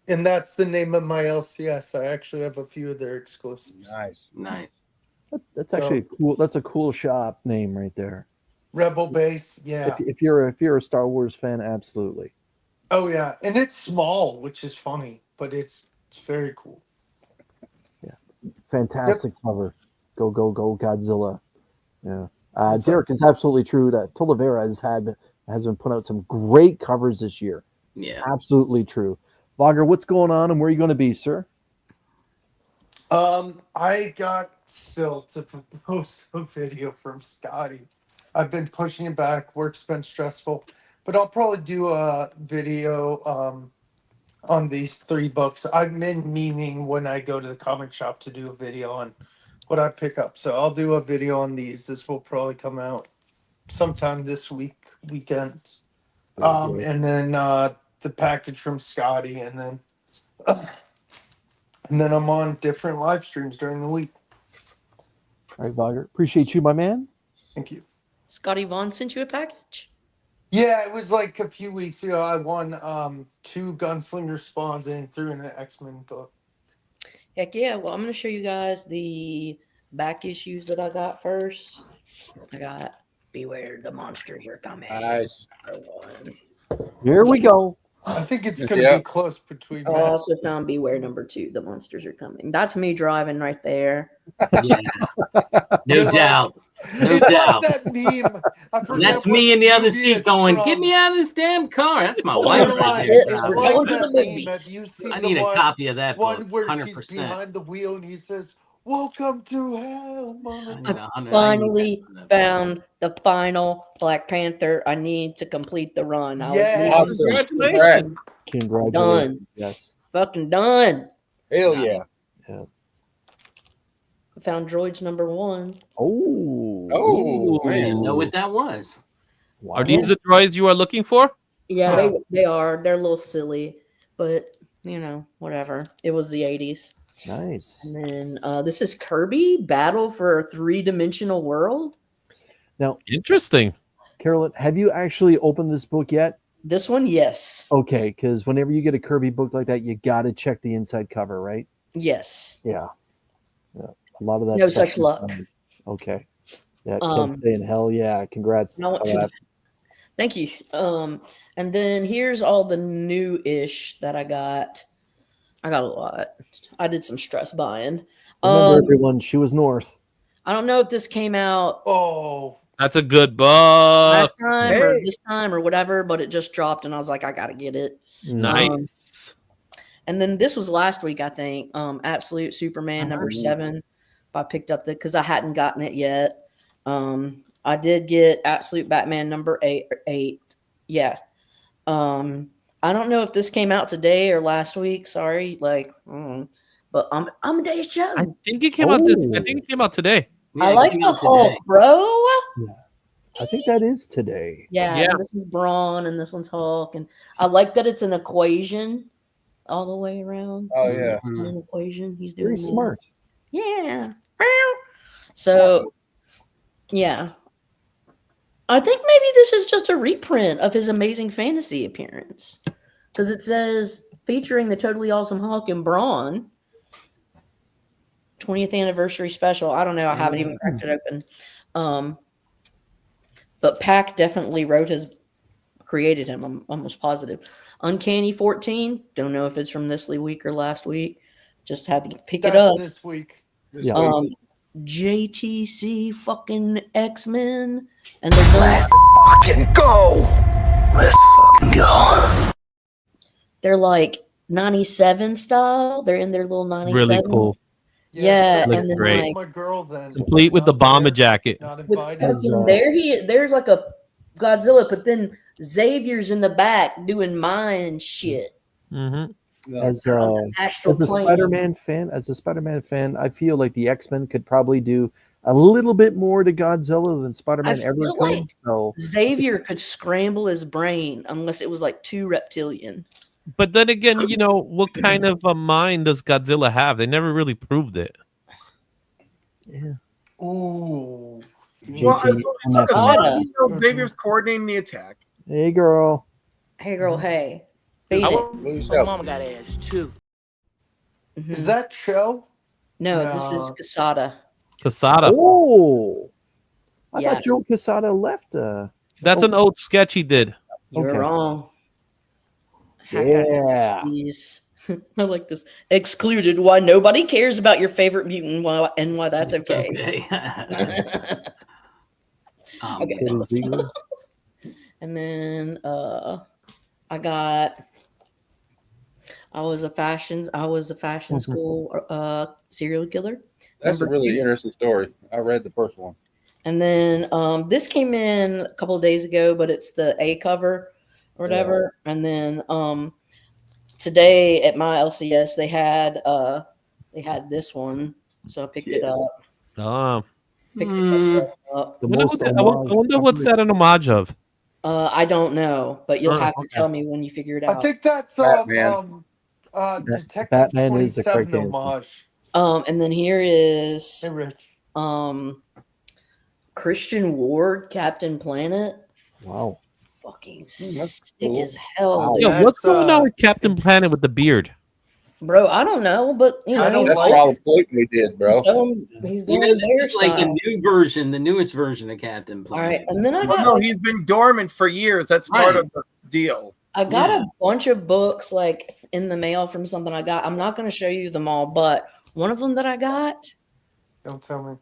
And that's the name of my LCS. I actually have a few of their exclusives. Nice. That's actually cool. That's a cool shop name right there. Rebel Base, yeah. If you're a Star Wars fan, absolutely. Oh yeah, and it's small, which is funny, but it's very cool. Yeah, fantastic cover. Go Godzilla. Yeah, Derek is absolutely true. That Talavera has been putting out some great covers this year. Yeah, absolutely true. Vogger, what's going on and where are you going to be, sir? I got still to post a video from Scotty. I've been pushing it back. Work's been stressful, but I'll probably do a video on these 3 books. I've been meaning when I go to the comic shop to do a video on what I pick up. So I'll do a video on these. This will probably come out sometime this weekend. And then the package from Scotty, and then I'm on different live streams during the week. All right, Vogger. Appreciate you, my man. Thank you. Scotty Vaughn sent you a package? Yeah, it was like a few weeks ago. I won 2 Gunslinger spawns and threw in an X-Men book. Heck yeah. Well, I'm going to show you guys the back issues that I got first. I got Beware the Monsters Are Coming. Nice. Here we go. I think it's going to be close between. I also found Beware number 2. The Monsters Are Coming. That's me driving right there. Yeah, no doubt. No It's doubt. like that meme. I forget That's what me in the other movie seat it's going, from. "Get me out of this damn car." That's my wife. It's Right like, there. it's We're like going to that the meme. movies. Have you seen I the need a one, copy of that book. one where 100%. he's behind the wheel and he says, "Welcome to hell, mother." I finally found the final Black Panther. I need to complete the run. Congratulations. Congratulations. Done. Yes. Fucking done. Hell yeah. I found Droids number 1. Oh, I man. didn't know what that was. Wow. Are these the droids you are looking for? Yeah, they are. They're a little silly, but whatever. It was the 80s. Nice. And then this is Kirby Battle for a 3-dimensional world. Now, Interesting. Carolyn, have you actually opened this book yet? This one, yes. Okay, because whenever you get a Kirby book like that, you got to check the inside cover, right? Yes. Yeah. A lot of that. No stuff such is luck. done. Okay. Yeah, Um, Ken's saying hell yeah. Congrats. I want to. Thank you. And then here's all the new-ish that I got. I got a lot. I did some stress buying. Remember, everyone, she was north. I don't know if this came out That's a good book. last time or this time or whatever, but it just dropped, and I was like, I gotta get it. Nice. And then this was last week, I think. Absolute Superman number 7. I picked up because I hadn't gotten it yet. I did get Absolute Batman number 8. Yeah. I don't know if this came out today or last week. Sorry, but I'm a day's show. I think it came out this. I think it came out today. I like the Hulk, bro. Yeah. I think that is today. Yeah, and this one's Braun and this one's Hulk, and I like that it's an equation all the way around. Oh, He's yeah. doing an equation. He's doing Very smart. Yeah. So, yeah. I think maybe this is just a reprint of his Amazing Fantasy appearance. Because it says, featuring the totally awesome Hulk and Braun, 20th anniversary special. I don't know. I haven't even cracked it open. But Pack definitely created him. I'm almost positive. Uncanny 14. Don't know if it's from this week or last week. Just had to pick it up. This week. JTC fucking X-Men. And they're Let's fucking go. Let's fucking go. They're like 97 style. They're in their little 97. Really cool. Yeah, Looks and then great. like My girl then. Complete with the bomber jacket. with fucking there's like a Godzilla, but then Xavier's in the back doing mind shit. Mm-hmm. As a Spider-Man fan, I feel like the X-Men could probably do a little bit more to Godzilla than Spider-Man ever feel could. like So Xavier could scramble his brain unless it was like too reptilian. But then again, what kind of a mind does Godzilla have? They never really proved it. Yeah. Ooh. Well, Xavier's coordinating the attack. Hey, girl. Hey, girl. Hey. Beat it. My mama got ass too. Is that Cho? No, this is Casada. Casada. Oh, I Yeah. thought Joe Casada left. That's an old sketch he did. You're Okay. wrong. Yeah. I like this. Excluded. Why nobody cares about your favorite mutant and why that's okay. Okay. And then I was a fashion school serial killer. That's a Number really 2. interesting story. I read the first one. And then this came in a couple of days ago, but it's the A cover or whatever. Yeah. And then today at my LCS they had this one, so I picked it up. Oh. Picked it up. I wonder what's that an homage of? I don't know, but you'll have to tell me when you figure it out. I think that's Batman. Detective Batman is the 27 correct homage. And then here is Hey, Rich. Christian Ward, Captain Planet. Wow. Fucking that's sick cool. as hell. Yo, what's going on with Captain Planet with the beard? Bro, I don't know, but you know, That's probably what we did, bro. He's going It's like a new version, the newest version of Captain Planet. All right, and then I got No, he's been dormant for years. That's part of the deal. I got a bunch of books like in the mail from something I got. I'm not going to show you them all, but one of them that I got. Don't tell me.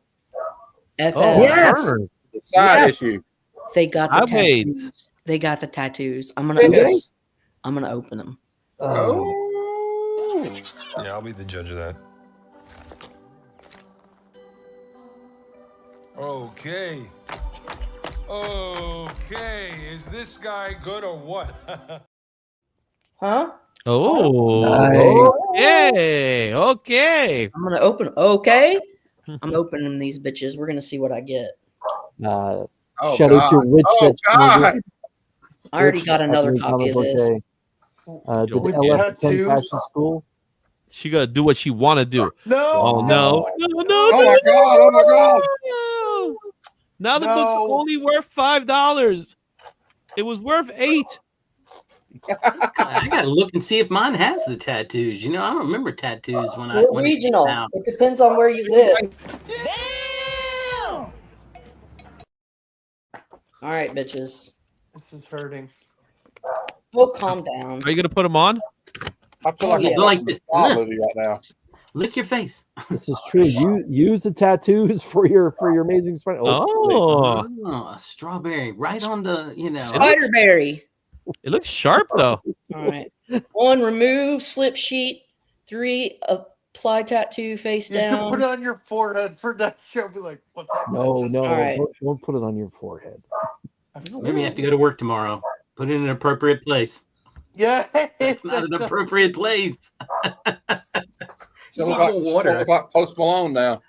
FF. Oh, Yes. The side issue. They got the tattoos. They got the tattoos. I'm gonna open them. Oh. Yeah, I'll be the judge of that. Okay. Okay. Is this guy good or what? Huh? Oh, Nice. okay, okay. I'm gonna open. Okay, I'm opening these bitches. We're gonna see what I get. Oh, Shout out to God. Rich. Oh, God. I already got another copy of this. Did With LF10 tattoos? Fashion School? She gotta do what she wanna do. No. Oh no! No! No! Oh my God! Oh my God! No. Now the No. book's only worth $5. It was worth $8. I gotta look and see if mine has the tattoos. You know, I don't remember tattoos when We're when it came regional. out. It depends on where you live. All right, bitches. This is hurting. Oh, calm down. Are you gonna put them on? I feel like Yeah. I'm Go like watching this. a Saw movie right now. Lick your face. This is true. You use the tattoos for your amazing spider. Oh, Oh, a strawberry right on the, you know. Spiderberry. it looks sharp though. All right. 1, remove slip sheet. 3, apply tattoo face You should put down. it on your forehead for next show. Be like, what's up? No, bitches? no, All right. don't put it on your forehead. Maybe you have to go to work tomorrow. Put it in an appropriate place. Yeah, It's not an appropriate place. She look like Post Malone now.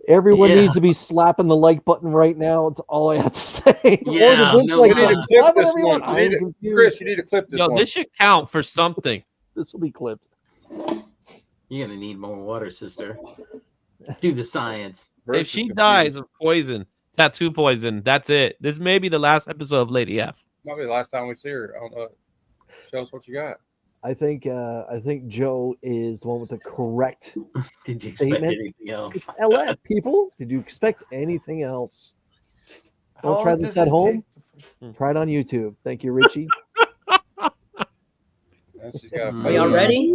Everyone Yeah. needs to be slapping the like button right now. It's all I have to say. Yeah, or the no dislike lie. button. You need to clip Slap it, this everyone. one. I am confused. Chris, you need to clip this Yo, one. this should count for something. This will be clipped. You're gonna need more water, sister. Do the science. Bruce If is she confused. dies of poison, tattoo poison, that's it. This may be the last episode of Lady F. Might be the last time we see her. I don't know. Show us what you got. I think Joe is the one with the correct Did you expect statement. anything else? It's LF, people. Did you expect anything else? How Don't try long this does at it home. take? Try it on YouTube. Thank you, Richie. And she's got a Are Are y'all ready?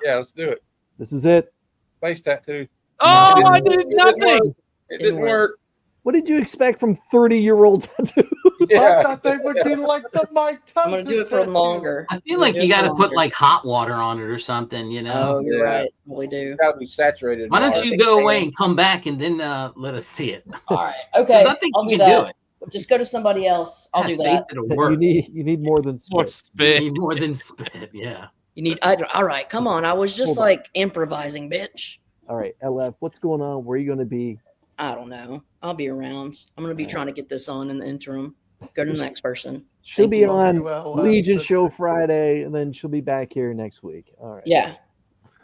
Yeah, let's do it. This is it. Face tattoo. Oh, It I didn't did work. nothing. It didn't work. What did you expect from 30-year-old tattoo? I Yeah. thought they would be like the Mike Tyson. I'm gonna do it for tattoo. longer. I feel like you got to put like hot water on it or something, you know. Oh, you're Yeah. right. We do. It's got to be saturated. Why don't water. you go away and come back and then let us see it? All right. 'Cause Okay. I think I'll you do can do that. it. Just go to somebody else. I'll do Have that. faith it'll work. You need more than More spit. You spit. need more than spit. Yeah. You need. All right. Come on. I was just Hold on. like improvising, bitch. All right, LF, what's going on? Where are you going to be? I don't know. I'll be around. I'm gonna be trying to get this on in the interim. Go to the next person. She'll Thank be you. on Well, Legion that's- show Friday, and then she'll be back here next week. All right. Yeah.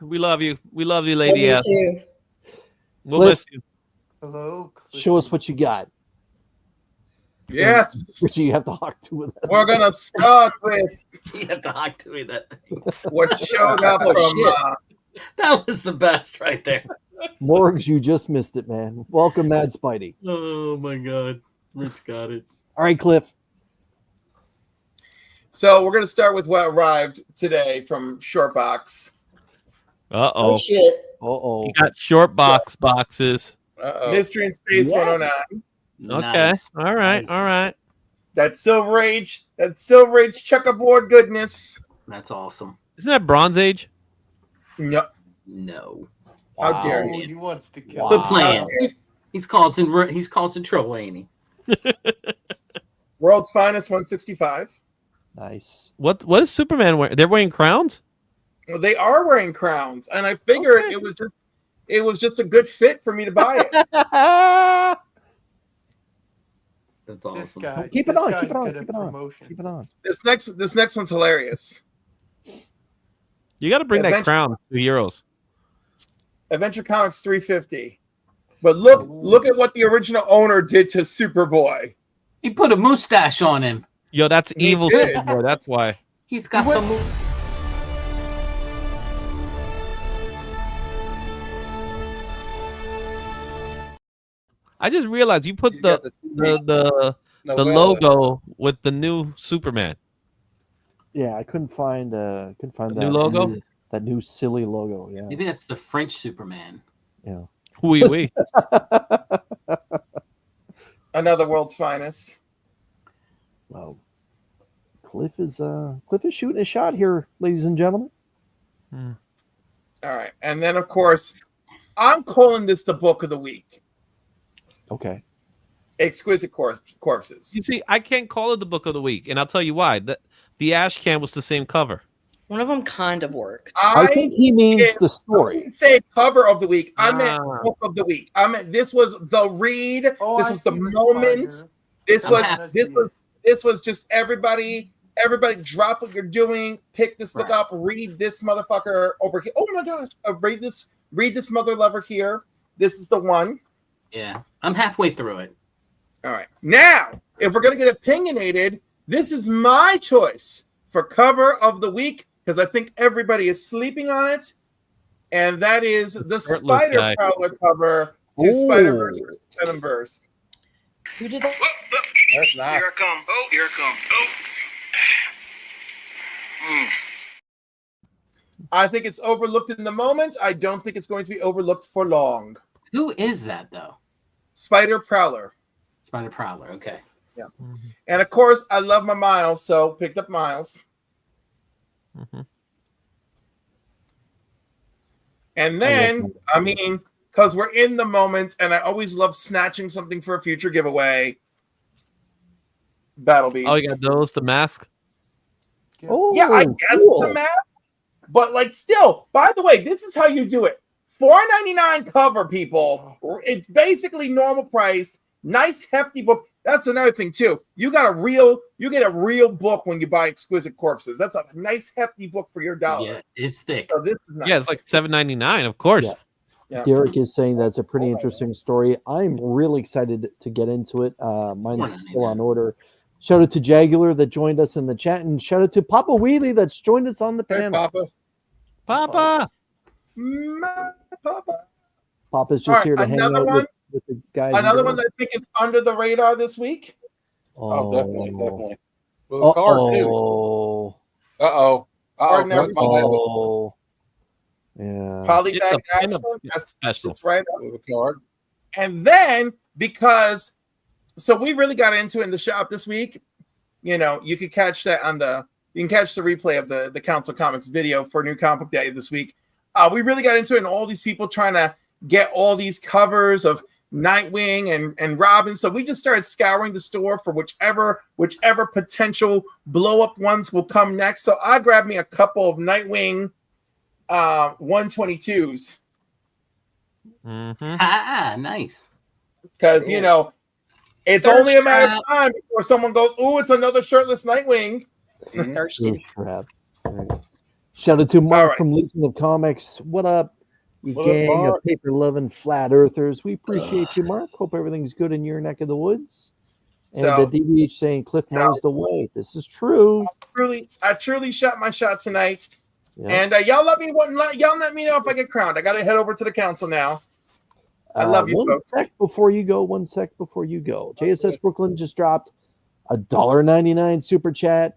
We love you. We love you, Love Lady you F. too. We'll Cliff. miss you. Hello. Show us what you got. Yes. Richie, you have to talk to it. We're gonna start with You have to hawk to me that. what showed up Oh, from shit. That was the best right there. Morgs, you just missed it, man. Welcome, Mad Spidey. Oh my God. Rich got it. All right, Cliff. So we're gonna start with what arrived today from Shortbox. Uh Oh oh. shit. Uh-oh. You got short boxes. Uh-oh. Mystery in Space Yes. 109. Okay. Nice. All right. Nice. All right. That Silver Age checkerboard goodness. That's awesome. Isn't that Bronze Age? No, No. how dare Oh, you? he wants to kill. Quit Wow. playing. He's causing trouble, ain't he? World's Finest 165. Nice. What is Superman wearing? They're wearing crowns? Well, they are wearing crowns, and I figured Okay. it was just a good fit for me to buy it. That's This awesome. guy. Keep it this on, guy's keep it on, good keep at it on, promotions. Keep it on. This next one's hilarious. You got to bring that Adventure- crown to Heroes. Adventure Comics 350. But look at what the original owner did to Superboy. He put a mustache on him. Yo, that's He evil did. Superboy. That's why. He's got He went- the. I just realized you put You the got the Novella. logo with the new Superman. Yeah, I couldn't find that new logo? that new silly logo. Yeah. Maybe that's the French Superman. Yeah. Oui, oui. Another World's Finest. Wow. Cliff is shooting a shot here, ladies and gentlemen. All right. And then, of course, I'm calling this the book of the week. Okay. Exquisite Corpses. You see, I can't call it the book of the week, and I'll tell you why. The ash can was the same cover. One of them kind of worked. I think he means Yeah, the I story. didn't say cover of the week. I meant Ah. book of the week. I meant this was the read. Oh, this I was the see this moment. spider. This I'm was happy. this was just everybody drop what you're doing, pick this book Right. up, read this motherfucker over here. Oh my gosh, read this mother lover here. This is the one. Yeah, I'm halfway through it. All right. Now, if we're gonna get opinionated, this is my choice for cover of the week because I think everybody is sleeping on it, and that is the Spider guy. Prowler cover to Spider-Verse versus Venomverse. Who did that? That's nice. Here I come. Oh, here I come. Oh. I think it's overlooked in the moment. I don't think it's going to be overlooked for long. Who is that though? Spider Prowler. Spider Prowler. Okay. Yeah. And of course, I love my Miles, so picked up Miles. And then, I mean, because we're in the moment, and I always love snatching something for a future giveaway. Battle Beast. Oh, you got those, the mask? Oh, Yeah, I guess cool. it's a mask. But like still, by the way, this is how you do it. $4.99 cover, people. It's basically normal price. Nice hefty book. That's another thing too. You get a real book when you buy Exquisite Corpses. That's a nice hefty book for your $1. Yeah, it's thick. So this is nice. Yeah, it's like $7.99, of course. Yeah. Yeah. Derek is saying that's a pretty interesting story. I'm really excited to get into it. Mine is still on order. Shout out to Jagular that joined us in the chat, and shout out to Papa Wheelie that's joined us on the Hey, panel. Papa. Papa. Papa's just All right, here to hang another out one. with the guys. Another one that I think is under the radar this week. Oh, definitely. Well, a card too. Oh. Oh. Yeah. Polytech It's a action. pinup That's special. just right. With a card. And then because we really got into it in the shop this week, you can catch that you can catch the replay of the Council Comics video for New Comic Book Day this week. We really got into it, and all these people trying to get all these covers of Nightwing and Robin. So we just started scouring the store for whichever potential blow up ones will come next. So I grabbed me a couple of Nightwing 122s. Nice. Because it's only a matter of time before someone goes, "Oh, it's another shirtless Nightwing." Thirsty. Crap. Shout out to Mark from Legion of Comics. What up, you gang of paper loving flat earthers? We appreciate you, Mark. Hope everything's good in your neck of the woods. And So- the DVH saying Cliff knows the way. This is true. I truly shot my shot tonight. Yeah. And y'all let me know if I get crowned. I got to head over to the council now. I love you, One folks. sec before you go. JSS Brooklyn just dropped a $1.99 super chat.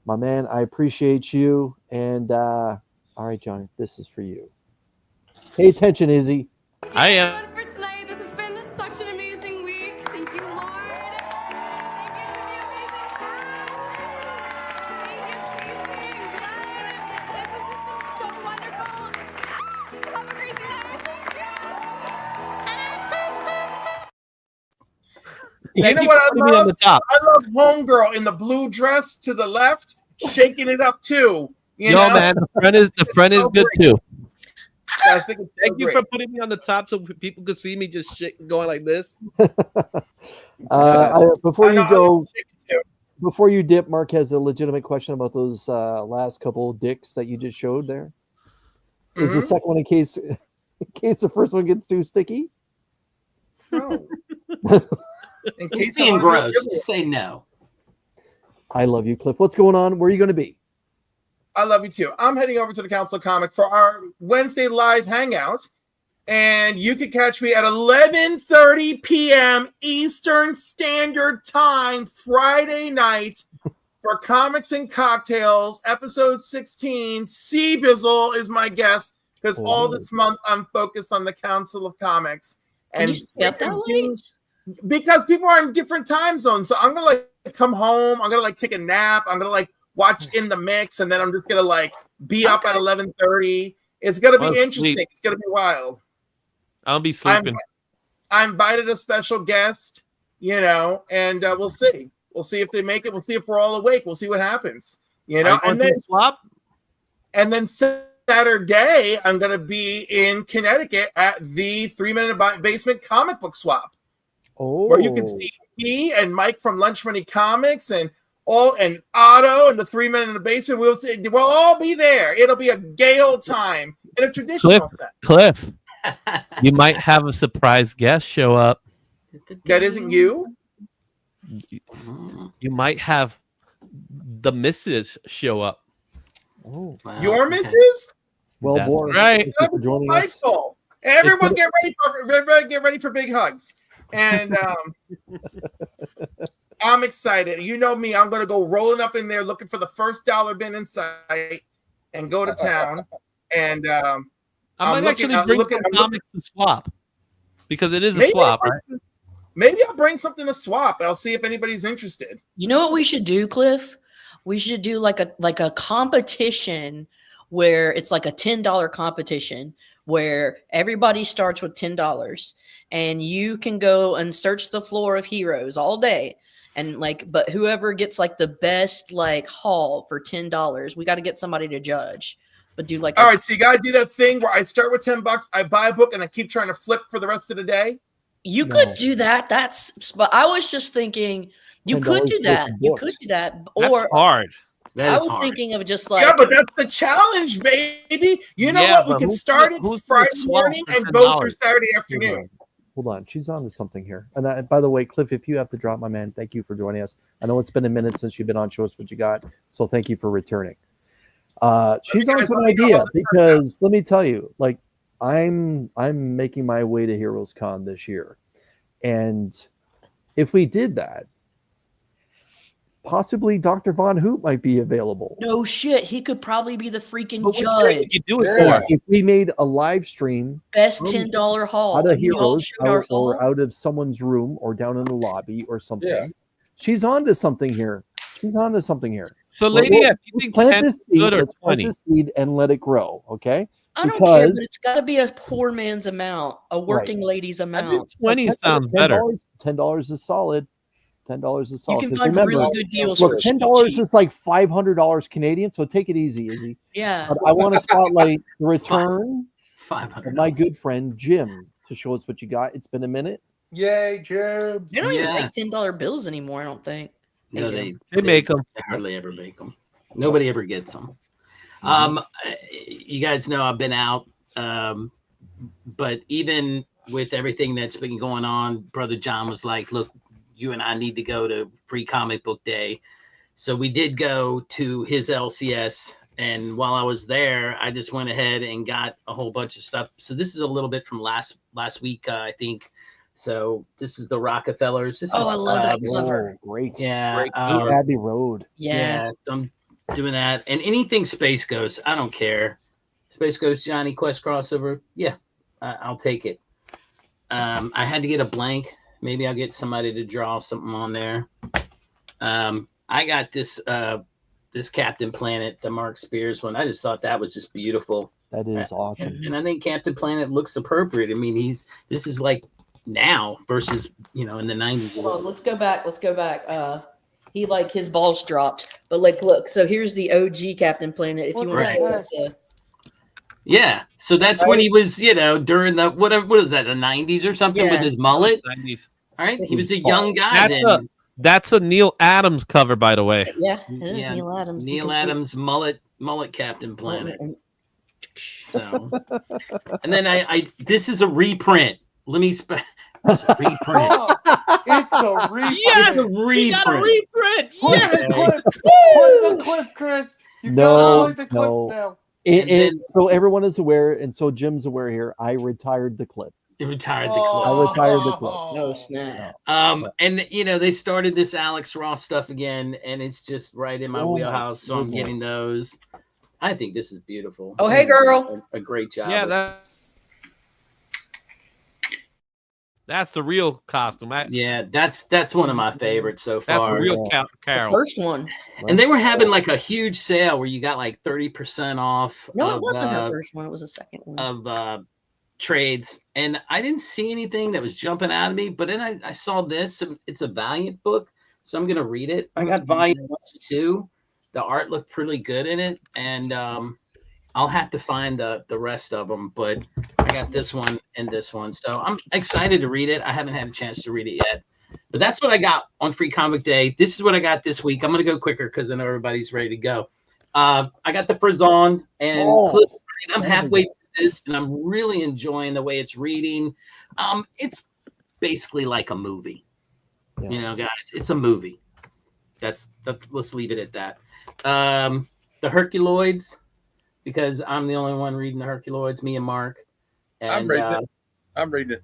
My man, I appreciate you. And all right, John, this is for you. Pay attention, Izzy. I am. For tonight, this has been such an amazing week. Thank you, Lord. Thank you to the amazing cast. Thank you, Casey and Glenn. This has just been so wonderful. Have a great night. You Thank know you what for I putting me on love? the top. I love Homegirl in the blue dress to the left, shaking it up too. You Yo, know? man, the front is so good great. too. I think it's so Thank you great. for putting me on the top so people could see me just going like this. Before I know, you go, I like shaking too. before you dip, Mark has a legitimate question about those last couple of dicks that you just showed there. Is the second one in case the first one gets too sticky? No. In case Being I'm gross, just say no. I love you, Cliff. What's going on? Where are you going to be? I love you too. I'm heading over to the Council of Comic for our Wednesday live hangout, and you can catch me at 11:30 p.m. Eastern Standard Time Friday night for Comics and Cocktails, episode 16. C Bizzle is my guest because all this month I'm focused on the Council of Comics. And you stay up that late? Because people are in different time zones. So I'm gonna come home. I'm gonna take a nap. I'm gonna watch In the Mix, and then I'm just gonna be up at 11:30. It's gonna be interesting. Sleep. It's gonna be wild. I'll be sleeping. I invited a special guest, and we'll see. We'll see if they make it. We'll see if we're all awake. We'll see what happens. And then swap. And then Saturday, I'm gonna be in Connecticut at the 3-Minute Basement Comic Book Swap. Where you can see me and Mike from Lunch Money Comics and Otto and the 3 Men in the Basement. We'll all be there. It'll be a gay old time in a traditional set. Cliff, you might have a surprise guest show up. That isn't you? You might have the missus show up. Oh, Wow, Your okay. missus? well, That's Boris, right. thank you for joining us. Delightful. Everyone get ready for big hugs. And I'm excited. You know me, I'm gonna go rolling up in there looking for the first dollar bin in sight and go to town. And I might actually bring some comics to swap because it is a swap, right? Maybe I'll bring something to swap. I'll see if anybody's interested. You know what we should do, Cliff? We should do like a competition where it's like a $10 competition where everybody starts with $10 and you can go and search the floor of heroes all day. And but whoever gets like the best like haul for $10, we got to get somebody to judge. But do like all right, so you gotta do that thing where I start with $10, I buy a book, and I keep trying to flip for the rest of the day. You could do that. But I was just thinking you could do that. You could do that. Or hard. I was thinking of just like but that's the challenge, baby. You know what? We can start it Friday morning and go through Saturday afternoon. Hold on, she's on to something here. And by the way, Cliff, if you have to drop, my man, thank you for joining us. I know it's been a minute since you've been on. Show us what you got. So thank you for returning. She's on to an idea because let me tell you, like I'm making my way to Heroes Con this year, and if we did that, possibly Dr. Von Hoop might be available. no shit, he could probably be the freaking What trade judge. would you do it for? If we made a live stream, Best $10 haul. out of and we all Heroes shoot our haul. or out of someone's room or down in the lobby or something. Yeah. She's on to something here. So, Lady F, you think plant 10 this is seed, good or let's plant 20? this seed and let it grow, okay? I don't care, but it's got to be a poor man's amount, a working lady's amount. 20 sounds better. $10 is solid. $10 is solid. You can 'Cause find remember, really good deals look, for $10 is like $500 Canadian, so take it easy, Izzy. Yeah. But I want to spotlight the return $500. of my good friend Jim to show us what you got. It's been a minute. Yay, Jim. They don't even make $10 bills anymore, I don't think. No, Jim. They make them. They hardly ever make them. Nobody ever gets them. You guys know I've been out, but even with everything that's been going on, Brother John was like, look, you and I need to go to Free Comic Book Day. So we did go to his LCS. And while I was there, I just went ahead and got a whole bunch of stuff. So this is a little bit from last week, I think. So this is the Rockefellers. This is, I love that cover. Great. Yeah. Great. Abbey Road. Yeah. So I'm doing that. And anything Space Ghost, I don't care. Space Ghost Johnny Quest crossover. Yeah, I'll take it. I had to get a blank. Maybe I'll get somebody to draw something on there. I got this this Captain Planet, the Mark Spears one. I just thought that was just beautiful. That is awesome. And I think Captain Planet looks appropriate. I mean, this is like now versus in the 90s. Hold on, let's go back. He his balls dropped. But look, so here's the OG Captain Planet. If you want to Yeah. So that's when he was, during the what is that, the 90s or something with his mullet. 90s. All right. He was a young guy then. That's a Neil Adams cover, by the way. Yeah, it is Neil Adams. Neil Adams mullet Captain Planet. So, and then this is a reprint. Let me it's a reprint. It's a reprint. Yes, it's a reprint. Got a reprint. Play Yes. the clip. Play the clip, Chris. You gotta play the clip now. And so everyone is aware, and so Jim's aware here. I retired the clip. You retired the clip. I retired the clip. No snap. And they started this Alex Ross stuff again, and it's just right in my wheelhouse. So I'm getting those. I think this is beautiful. Oh, hey, girl. A great job. Yeah, that's the real costume. Yeah, that's one of my favorites so That's far. the real Carol. The first one. And they were having like a huge sale where you got like 30% off. No, it wasn't her first one. It was the second one. Of trades. And I didn't see anything that was jumping out of me. But then I saw this. It's a Valiant book, so I'm going to read it. I got Valiant 1 and 2. The art looked pretty good in it. And I'll have to find the rest of them. But I got this one and this one. So I'm excited to read it. I haven't had a chance to read it yet. But that's what I got on Free Comic Day. This is what I got this week. I'm going to go quicker because I know everybody's ready to go. I got the Frizon, and I'm halfway through this, and I'm really enjoying the way it's reading. It's basically like a movie. Guys, it's a movie. Let's leave it at that. The Herculoids, because I'm the only one reading the Herculoids, me and Mark. And, I'm reading it. I'm reading it.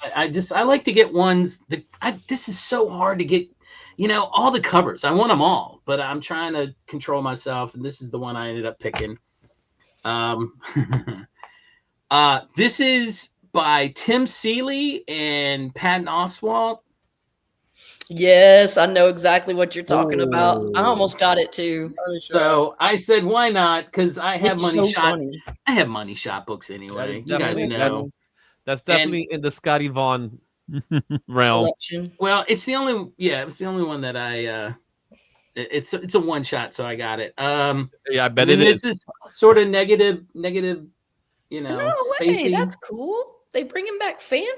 I like to get ones that this is so hard to get, all the covers. I want them all, but I'm trying to control myself, and this is the one I ended up picking. This is by Tim Seeley and Patton Oswalt. Yes, I know exactly what you're talking about. I almost got it too. So I said, why not? Because I have It's money so shot. funny. I have money shot books anyway. is You guys definitely- know. That's definitely in the Scotty Vaughn realm. Collection. Well, it was the only one that I it's a one shot, so I got it. Yeah, I bet and it this is. sort of negative, No way, spacey. that's cool. They bringing back fanfare.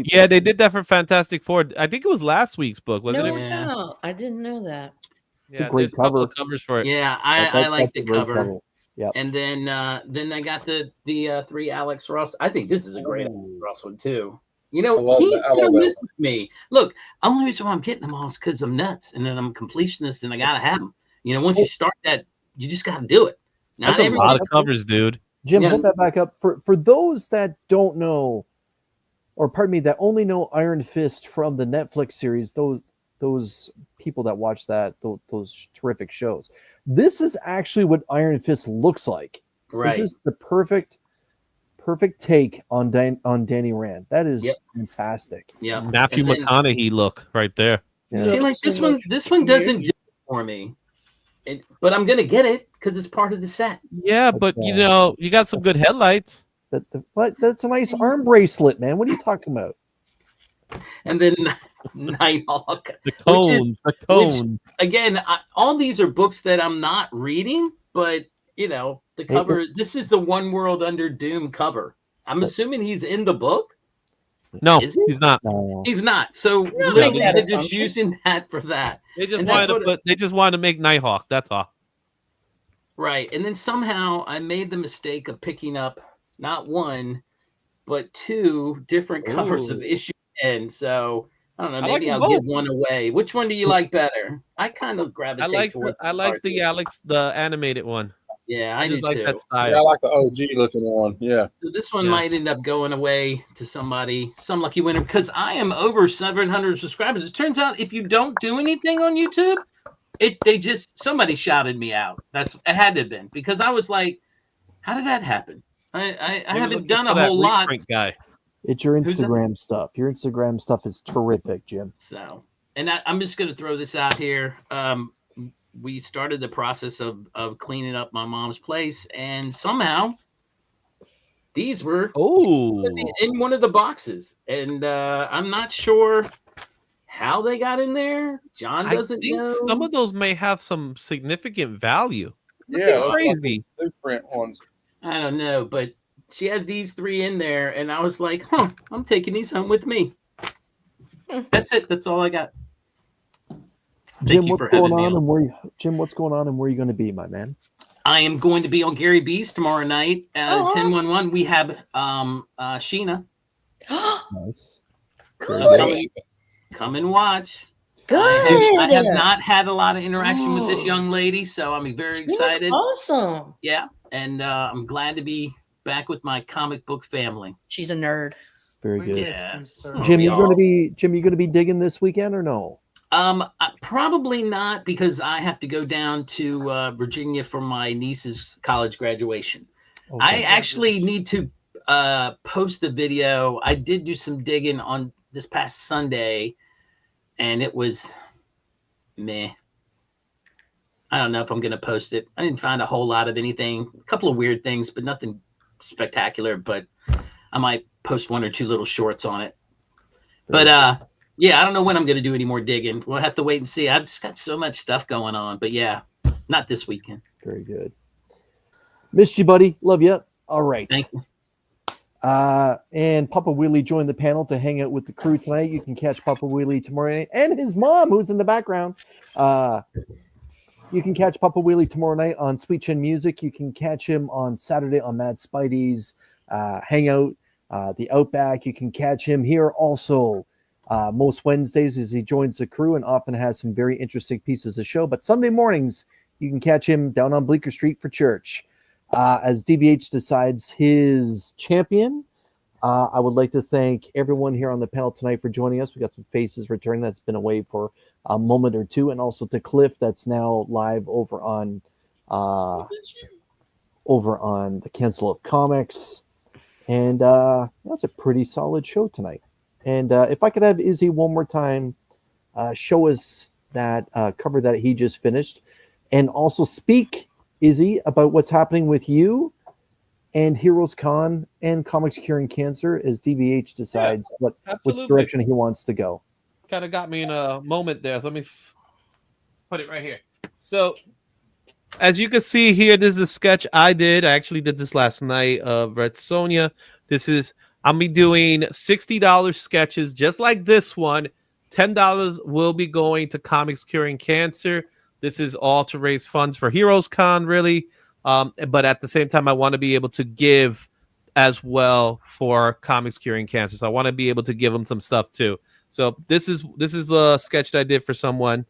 Yeah, they did that for Fantastic Four. I think it was last week's book, wasn't No it? doubt. I didn't know that. Yeah, a great there's a couple cover. of covers for it. Yeah, I like that's a the great cover. Yep. And then I got the 3 Alex Ross. I think this is a great Alex Ross one too. He's gonna miss with me. Look, only reason why I'm getting them all is because I'm nuts, and then I'm a completionist, and I gotta have them. Once you start that, you just gotta do it. That's a lot of covers, dude. Jim, hold that back up. For those that don't know, or pardon me, that only know Iron Fist from the Netflix series, those people that watch that, those terrific shows. This is actually what Iron Fist looks like. Right. This is the perfect take on Danny Rand. That is fantastic. Yeah. Matthew McConaughey look right there. Yeah. See, like this one doesn't do it for me. But I'm gonna get it because it's part of the set. Yeah, but you got some good headlights. That's a nice arm bracelet, man. What are you talking about? And then Nighthawk. The cones. Which, again, all these are books that I'm not reading, but the cover. This is the One World Under Doom cover. I'm assuming he's in the book. No, Is he? he's not. No. He's not. So not literally, making that they're just assumption. using that for that. They just And wanted that's to what- They just wanted to make Nighthawk. That's all. Right. And then somehow I made the mistake of picking up not one, but 2 different covers of issue 10. So I don't know. I like Maybe them I'll give both. one away. Which one do you like better? I kind of gravitate towards the animated one. Yeah, I just do like too. that style. Yeah, I like the OG looking one. Yeah. So this one Yeah. might end up going away to somebody, some lucky winner, because I am over 700 subscribers. It turns out if you don't do anything on YouTube, somebody shouted me out. It had to have been, because I was like, how did that happen? I haven't done a whole lot. Guy. It's your Who's that? Instagram stuff. Your Instagram stuff is terrific, Jim. So, and I'm just going to throw this out here. We started the process of cleaning up my mom's place, and somehow these were in one of the boxes, and I'm not sure how they got in there. John doesn't I think know. some of those may have some significant value. Yeah, Crazy. Blueprint ones. I don't know, but she had these 3 in there, and I was like, I'm taking these home with me. That's it. That's all I got. Jim, what's going on and where are you going to be, my man? I am going to be on Gary B's tomorrow night at 1011. We have Sheena. Nice. So come and watch. Good. I have not had a lot of interaction with this young lady, so I'm very excited. Awesome. Yeah, and I'm glad to be back with my comic book family. She's a nerd. Very good. Yeah. Jim, you going to be digging this weekend or no? Probably not, because I have to go down to Virginia for my niece's college graduation. Okay. I actually need to post a video. I did do some digging on this past Sunday, and it was meh. I don't know if I'm going to post it. I didn't find a whole lot of anything. A couple of weird things, but nothing spectacular. But I might post 1 or 2 little shorts on it. But yeah, I don't know when I'm going to do any more digging. We'll have to wait and see. I've just got so much stuff going on. But yeah, not this weekend. Very good. Missed you, buddy. Love you. All right. Thank you. And Papa Wheelie joined the panel to hang out with the crew tonight. You can catch Papa Wheelie tomorrow night, and his mom, who's in the background. You can catch Papa Wheelie tomorrow night on Sweet Chin Music. You can catch him on Saturday on Mad Spidey's Hangout, the Outback. You can catch him here also most Wednesdays as he joins the crew and often has some very interesting pieces of show. But Sunday mornings, you can catch him down on Bleecker Street for church. As DVH decides his champion, I would like to thank everyone here on the panel tonight for joining us. We got some faces returning that's been away for a moment or two, and also to Cliff that's now live over on the Cancel of Comics. And that's a pretty solid show tonight. And if I could have Izzy one more time show us that cover that he just finished, and also speak, Izzy, about what's happening with you and Heroes Con and Comics Curing Cancer as DVH decides which direction he wants to go. Kind of got me in a moment there. So let me put it right here. So as you can see here, this is a sketch I did. I actually did this last night of Red Sonja. I'll be doing $60 sketches just like this one. $10 will be going to Comics Curing Cancer. This is all to raise funds for Heroes Con, really. But at the same time, I want to be able to give as well for Comics Curing Cancer. So I want to be able to give them some stuff too. So this is a sketch that I did for someone.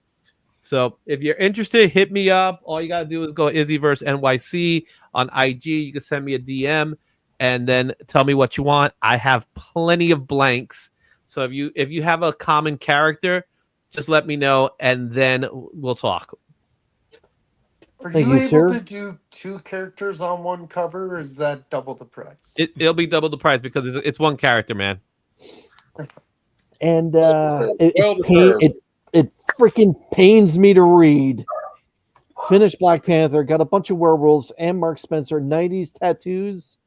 So if you're interested, hit me up. All you gotta do is go Izzyverse NYC on IG. You can send me a DM and then tell me what you want. I have plenty of blanks. So if you have a common character, just let me know and then we'll talk. Are you able to do 2 characters on one cover, or is that double the price? It'll be double the price because it's one character, man. And it freaking pains me to read. Finished Black Panther, got a bunch of werewolves and Mark Spencer, 90s tattoos.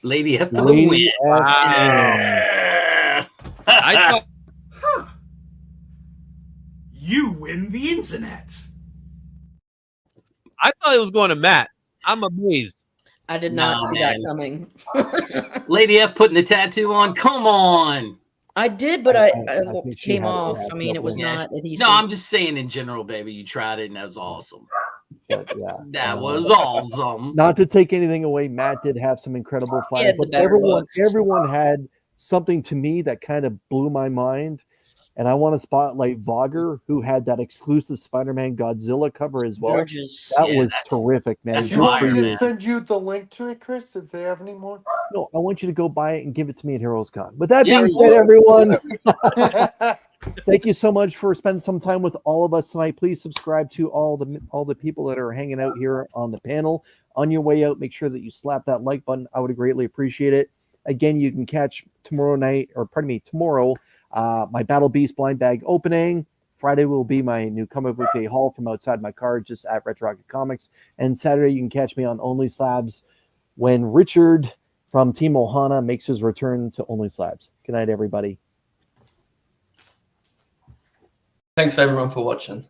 Lady F for the win. Wow. I thought You win the internet. I thought it was going to Matt. I'm amazed. I did not see that coming. Lady F putting the tattoo on. Come on. I did, but I came off. I mean, it was not adhesive. No, I'm just saying in general, baby. You tried it and that was awesome. But, yeah, that was awesome. Not to take anything away, Matt did have some incredible fire, but everyone had something to me that kind of blew my mind. And I want to spotlight Vogger, who had that exclusive Spider-Man Godzilla cover as well. Gorgeous. That was terrific, man. Do you want me to send you the link to it, Chris, if they have any more? No, I want you to go buy it and give it to me at Heroes Con. With that being said, everyone, thank you so much for spending some time with all of us tonight. Please subscribe to all the people that are hanging out here on the panel. On your way out, make sure that you slap that like button. I would greatly appreciate it. Again, you can catch tomorrow, my Battle Beast blind bag opening. Friday will be my new comic book day haul from outside my car, just at Retro Rocket Comics. And Saturday, you can catch me on Only Slabs when Richard from Team Ohana makes his return to Only Slabs. Good night, everybody. Thanks, everyone, for watching.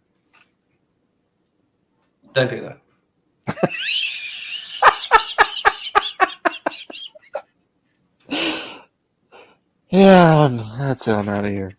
Don't do that. Yeah, that's it. I'm out of here.